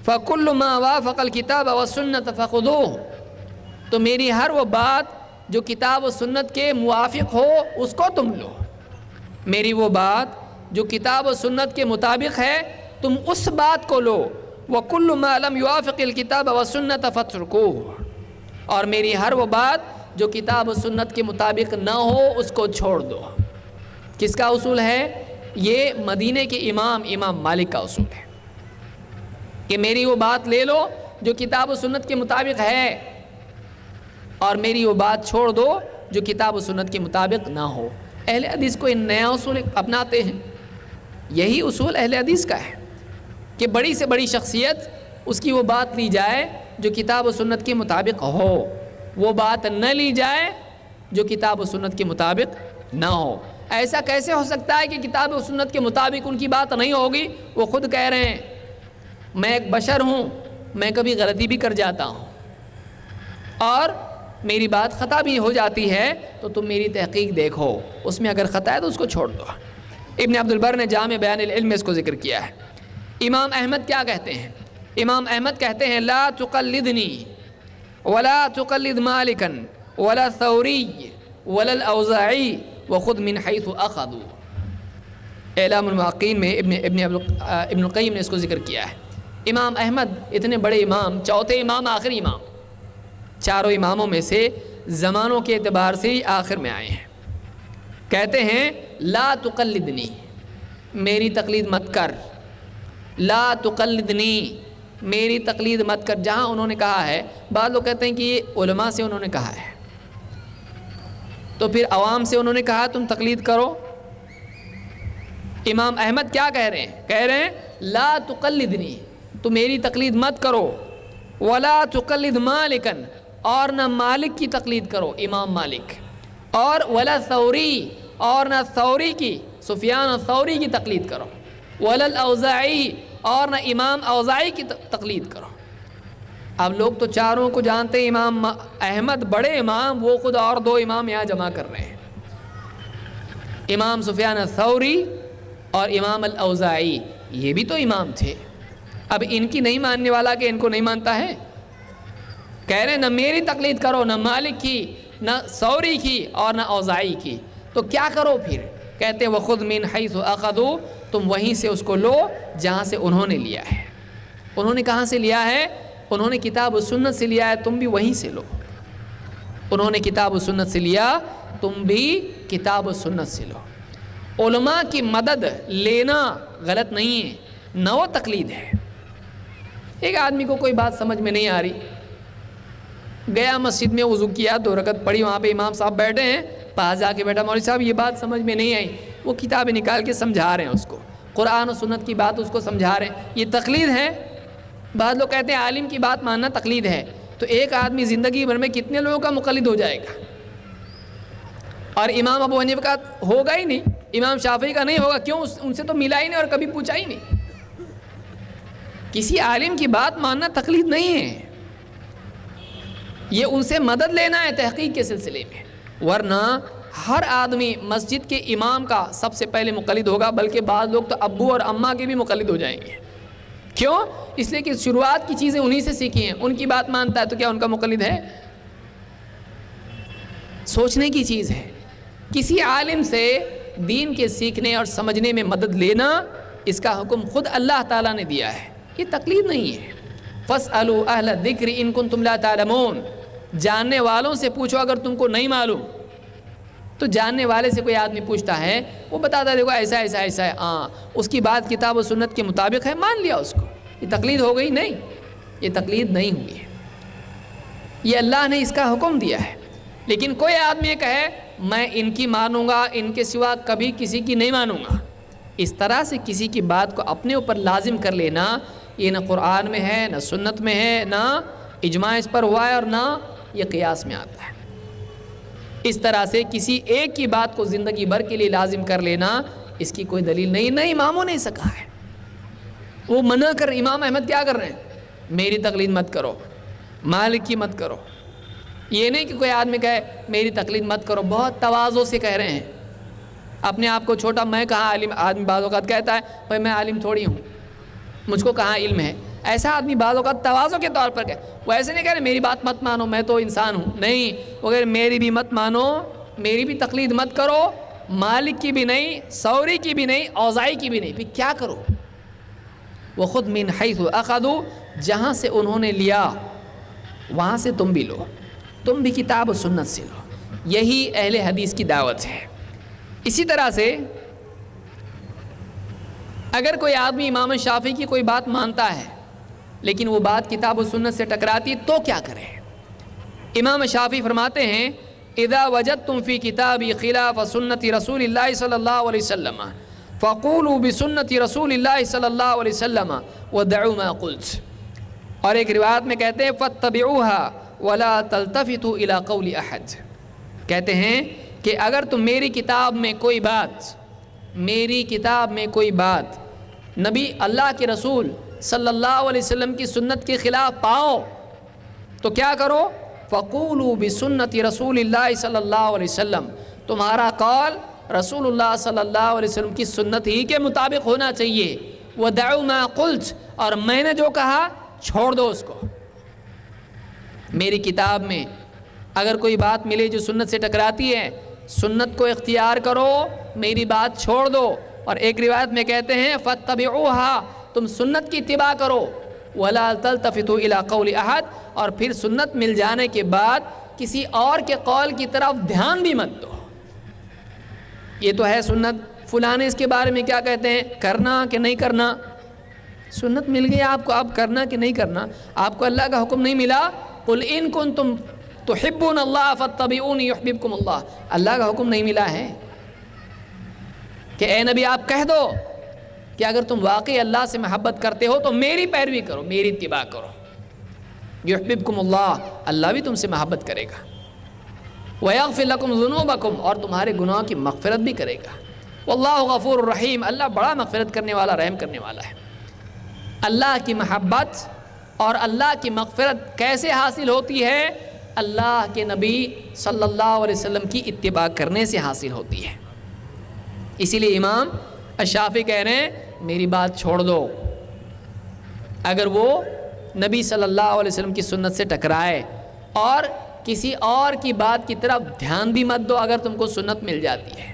فکل ما وافق الکتاب والسنۃ فخذوہ، تو میری ہر وہ بات جو کتاب و سنت کے موافق ہو اس کو تم لو، میری وہ بات جو کتاب و سنت کے مطابق ہے تم اس بات کو لو۔ وَكُلُّ مَا لَمْ يُوَافِقِ الْكِتَابَ وَالسُّنَّةَ فَاتْرُكُوهُ، اور میری ہر وہ بات جو کتاب و سنت کے مطابق نہ ہو اس کو چھوڑ دو۔ کس کا اصول ہے؟ یہ مدینے کے امام مالک کا اصول ہے کہ میری وہ بات لے لو جو کتاب و سنت کے مطابق ہے، اور میری وہ بات چھوڑ دو جو کتاب و سنت کے مطابق نہ ہو۔ اہل حدیث کو ان نیا اصول اپناتے ہیں، یہی اصول اہل حدیث کا ہے کہ بڑی سے بڑی شخصیت اس کی وہ بات لی جائے جو کتاب و سنت کے مطابق ہو، وہ بات نہ لی جائے جو کتاب و سنت کے مطابق نہ ہو۔ ایسا کیسے ہو سکتا ہے کہ کتاب و سنت کے مطابق ان کی بات نہیں ہوگی؟ وہ خود کہہ رہے ہیں میں ایک بشر ہوں، میں کبھی غلطی بھی کر جاتا ہوں اور میری بات خطا بھی ہو جاتی ہے، تو تم میری تحقیق دیکھو، اس میں اگر خطا ہے تو اس کو چھوڑ دو۔ ابن عبد البر نے جامع بیان العلم میں اس کو ذکر کیا ہے۔ امام احمد کیا کہتے ہیں؟ امام احمد کہتے ہیں لا تقلدنی ولا تقلد مالکا ولا ثوری ولا الاوزاعی وخذ من حیث اخذوا۔ اعلام المحققین میں ابن القیم نے اس کو ذکر کیا ہے۔ امام احمد اتنے بڑے امام، چوتھے امام، آخری امام، چاروں اماموں میں سے زمانوں کے اعتبار سے ہی آخر میں آئے ہیں۔ کہتے ہیں لا تقلدنی، میری تقلید مت کر، لا تقلدنی، میری تقلید مت کر۔ جہاں انہوں نے کہا ہے، بعض لوگ کہتے ہیں کہ یہ علماء سے انہوں نے کہا ہے، تو پھر عوام سے انہوں نے کہا تم تقلید کرو۔ امام احمد کیا کہہ رہے ہیں؟ کہہ رہے ہیں لا تقلدنی، تو میری تقلید مت کرو، ولا تقلد مالکا، اور نہ مالک کی تقلید کرو، امام مالک، اور ولا ثوری، اور نہ ثوری کی، سفیان الثوری کی تقلید کرو، ولا الاوزاعی، اور نہ امام اوزاعی کی تقلید کرو۔ اب لوگ تو چاروں کو جانتے ہیں، امام احمد بڑے امام، وہ خود اور دو امام یہاں جمع کر رہے ہیں، امام سفیان الثوری اور امام الاوزاعی، یہ بھی تو امام تھے۔ اب ان کی نہیں ماننے والا کہ ان کو نہیں مانتا ہے؟ کہہ رہے ہیں نہ میری تقلید کرو، نہ مالک کی، نہ ثوری کی، اور نہ اوزاعی کی، تو کیا کرو پھر؟ کہتے ہیں وَخُذْ مِنْ حَيْثُ أَخَذُوا، تم وہیں سے اس کو لو جہاں سے انہوں نے لیا ہے۔ انہوں نے کہاں سے لیا ہے؟ انہوں نے کتاب و سنت سے لیا ہے، تم بھی وہیں سے لو۔ انہوں نے کتاب و سنت سے لیا، تم بھی کتاب و سنت سے لو۔ علماء کی مدد لینا غلط نہیں ہے، نہ وہ تقلید ہے۔ ایک آدمی کو کوئی بات سمجھ میں نہیں آ رہی، گیا مسجد میں وضو کیا، 2 رکعت پڑھی، وہاں پہ امام صاحب بیٹھے ہیں، پاس جا کے بیٹھا مولوی صاحب یہ بات سمجھ میں نہیں آئی، وہ کتابیں نکال کے سمجھا رہے ہیں اس کو، قرآن و سنت کی بات اس کو سمجھا رہے ہیں، یہ تقلید ہے۔ بعض لوگ کہتے ہیں عالم کی بات ماننا تقلید ہے، تو ایک آدمی زندگی بھر میں کتنے لوگوں کا مقلد ہو جائے گا؟ اور امام ابو حنیفہ کا ہوگا ہی نہیں۔ امام شافعی کا نہیں ہوگا، کیوں؟ ان سے تو ملا ہی نہیں اور کبھی پوچھا ہی نہیں۔ کسی عالم کی بات ماننا تقلید نہیں ہے، یہ ان سے مدد لینا ہے تحقیق کے سلسلے میں، ورنہ ہر آدمی مسجد کے امام کا سب سے پہلے مقلد ہوگا، بلکہ بعض لوگ تو ابو اور اماں کے بھی مقلد ہو جائیں گے۔ کیوں؟ اس لیے کہ شروعات کی چیزیں انہی سے سیکھی ہیں، ان کی بات مانتا ہے تو کیا ان کا مقلد ہے؟ سوچنے کی چیز ہے۔ کسی عالم سے دین کے سیکھنے اور سمجھنے میں مدد لینا، اس کا حکم خود اللہ تعالیٰ نے دیا ہے، یہ تقلید نہیں ہے۔ فَاسْأَلُوا أَهْلَ الذِّكْرِ إِن كُنتُمْ لَا تَعْلَمُونَ، جاننے والوں سے پوچھو اگر تم کو نہیں معلوم۔ تو جاننے والے سے کوئی آدمی پوچھتا ہے، وہ بتاتا ہے دیکھو ایسا ایسا ایسا ہے، اس کی بات کتاب و سنت کے مطابق ہے، مان لیا اس کو، یہ تقلید ہو گئی؟ نہیں، یہ تقلید نہیں ہوئی ہے، یہ اللہ نے اس کا حکم دیا ہے۔ لیکن کوئی آدمی یہ کہے میں ان کی مانوں گا، ان کے سوا کبھی کسی کی نہیں مانوں گا، اس طرح سے کسی کی بات کو اپنے اوپر لازم کر لینا، یہ نہ قرآن میں ہے، نہ سنت میں ہے، نہ اجماع اس پر ہوا ہے، اور نہ یہ قیاس میں آتا ہے۔ اس طرح سے کسی ایک کی بات کو زندگی بھر کے لیے لازم کر لینا، اس کی کوئی دلیل نہیں، نہ اماموں نے سکھا ہے۔ وہ منع کر، امام احمد کیا کر رہے ہیں؟ میری تقلید مت کرو، مالک کی مت کرو۔ یہ نہیں کہ کوئی آدمی کہے میری تقلید مت کرو، بہت تواضع سے کہہ رہے ہیں، اپنے آپ کو چھوٹا، میں کہاں عالم؟ آدمی بعض اوقات کہتا ہے بھائی میں عالم تھوڑی ہوں، مجھ کو کہاں علم ہے۔ ایسا آدمی بعض اوقات تواضع کے طور پر کہے، وہ ایسے نہیں کہہ رہے میری بات مت مانو میں تو انسان ہوں، نہیں، وہ کہہ رہے میری بھی مت مانو، میری بھی تقلید مت کرو، مالک کی بھی نہیں، ثوری کی بھی نہیں، اوزاعی کی بھی نہیں، پھر کیا کرو؟ وہ خود من حیث اخذوا، جہاں سے انہوں نے لیا وہاں سے تم بھی لو، تم بھی کتاب و سنت سے لو، یہی اہل حدیث کی دعوت ہے۔ اسی طرح سے اگر کوئی آدمی امام شافعی کی کوئی بات مانتا ہے لیکن وہ بات کتاب و سنت سے ٹکراتی ہے تو کیا کرے؟ امام شافعی فرماتے ہیں اذا وجدتم فی کتابی خلاف سنت رسول اللہ صلی اللہ علیہ وسلم فقولوا بسنت رسول اللہ صلی اللہ علیہ وسلم ودعوا ما قلت، اور ایک روایت میں کہتے ہیں فاتبعوها ولا تلتفتوا الى قول احد، کہتے ہیں کہ اگر تم میری کتاب میں کوئی بات نبی اللہ کے رسول صلی اللہ علیہ وسلم کی سنت کے خلاف پاؤ تو کیا کرو؟ فقولوا بسنت رسول اللہ صلی اللہ علیہ وسلم، تمہارا قول رسول اللہ صلی اللہ علیہ وسلم کی سنت ہی کے مطابق ہونا چاہیے، ودعوا ما قلت، اور میں نے جو کہا چھوڑ دو اس کو۔ میری کتاب میں اگر کوئی بات ملے جو سنت سے ٹکراتی ہے، سنت کو اختیار کرو، میری بات چھوڑ دو۔ اور ایک روایت میں کہتے ہیں فاتبعوها، تم سنت کی اتباع کرو، ولا تلتفتوا الى قول احد، اور پھر سنت مل جانے کے بعد کسی اور کے قول کی طرف دھیان بھی مت دو۔ یہ تو ہے سنت، فلاں نے اس کے بارے میں کیا کہتے ہیں، کرنا کہ نہیں کرنا؟ سنت مل گئی آپ کو، آپ کرنا کہ نہیں کرنا؟ آپ کو اللہ کا حکم نہیں ملا؟ قل ان کنتم تحبون اللہ فاتبعونی یحببکم اللہ، اللہ کا حکم نہیں ملا ہے کہ اے نبی آپ کہہ دو کہ اگر تم واقعی اللہ سے محبت کرتے ہو تو میری پیروی کرو، میری اتباع کرو، یحببکم اللہ، اللہ بھی تم سے محبت کرے گا، ویغفر لکم ذنوبکم، اور تمہارے گناہوں کی مغفرت بھی کرے گا، واللہ غفور الرحیم، اللہ بڑا مغفرت کرنے والا، رحم کرنے والا ہے۔ اللہ کی محبت اور اللہ کی مغفرت کیسے حاصل ہوتی ہے؟ اللہ کے نبی صلی اللہ علیہ وسلم کی اتباع کرنے سے حاصل ہوتی ہے۔ اسی لیے امام الشافعی کہہ رہے ہیں میری بات چھوڑ دو، اگر وہ نبی صلی اللہ علیہ وسلم کی سنت سے ٹکرائے، اور کسی اور کی بات کی طرف دھیان بھی مت دو اگر تم کو سنت مل جاتی ہے۔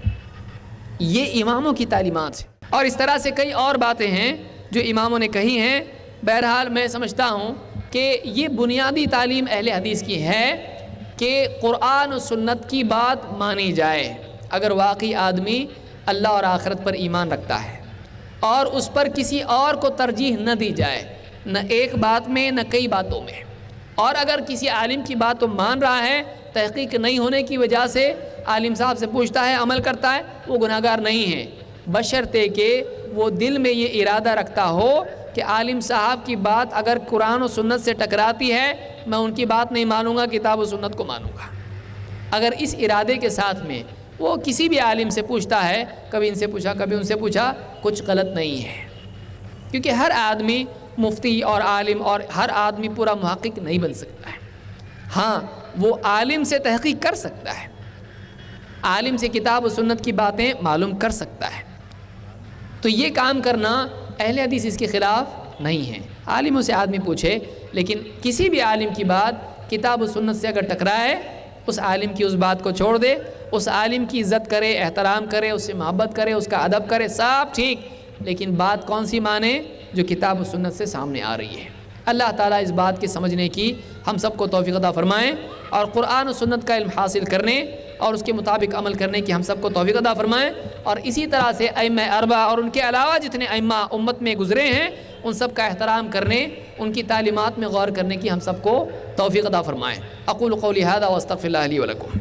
یہ اماموں کی تعلیمات ہیں، اور اس طرح سے کئی اور باتیں ہیں جو اماموں نے کہی ہیں۔ بہرحال میں سمجھتا ہوں کہ یہ بنیادی تعلیم اہل حدیث کی ہے کہ قرآن و سنت کی بات مانی جائے اگر واقعی آدمی اللہ اور آخرت پر ایمان رکھتا ہے، اور اس پر کسی اور کو ترجیح نہ دی جائے، نہ ایک بات میں نہ کئی باتوں میں۔ اور اگر کسی عالم کی بات تو مان رہا ہے، تحقیق نہیں ہونے کی وجہ سے عالم صاحب سے پوچھتا ہے، عمل کرتا ہے، وہ گناہگار نہیں ہے، بشرطے کہ وہ دل میں یہ ارادہ رکھتا ہو کہ عالم صاحب کی بات اگر قرآن و سنت سے ٹکراتی ہے میں ان کی بات نہیں مانوں گا، کتاب و سنت کو مانوں گا۔ اگر اس ارادے کے ساتھ میں وہ کسی بھی عالم سے پوچھتا ہے، کبھی ان سے پوچھا کبھی ان سے پوچھا، کچھ غلط نہیں ہے، کیونکہ ہر آدمی مفتی اور عالم اور ہر آدمی پورا محقق نہیں بن سکتا ہے۔ ہاں وہ عالم سے تحقیق کر سکتا ہے، عالم سے کتاب و سنت کی باتیں معلوم کر سکتا ہے، تو یہ کام کرنا اہل حدیث اس کے خلاف نہیں ہے۔ عالموں سے آدمی پوچھے، لیکن کسی بھی عالم کی بات کتاب و سنت سے اگر ٹکرائے، اس عالم کی اس بات کو چھوڑ دے، اس عالم کی عزت کرے، احترام کرے، اس سے محبت کرے، اس کا ادب کرے، سب ٹھیک، لیکن بات کون سی مانے؟ جو کتاب و سنت سے سامنے آ رہی ہے۔ اللہ تعالیٰ اس بات کے سمجھنے کی ہم سب کو توفیق عطا فرمائیں، اور قرآن و سنت کا علم حاصل کرنے اور اس کے مطابق عمل کرنے کی ہم سب کو توفیق عطا فرمائیں، اور اسی طرح سے ائمہ اربعہ اور ان کے علاوہ جتنے ائمہ امت میں گزرے ہیں ان سب کا احترام کرنے، ان کی تعلیمات میں غور کرنے کی ہم سب کو توفیق عطا فرمائیں۔ اقول قولی ھذا واستغفر اللہ لی ولکم۔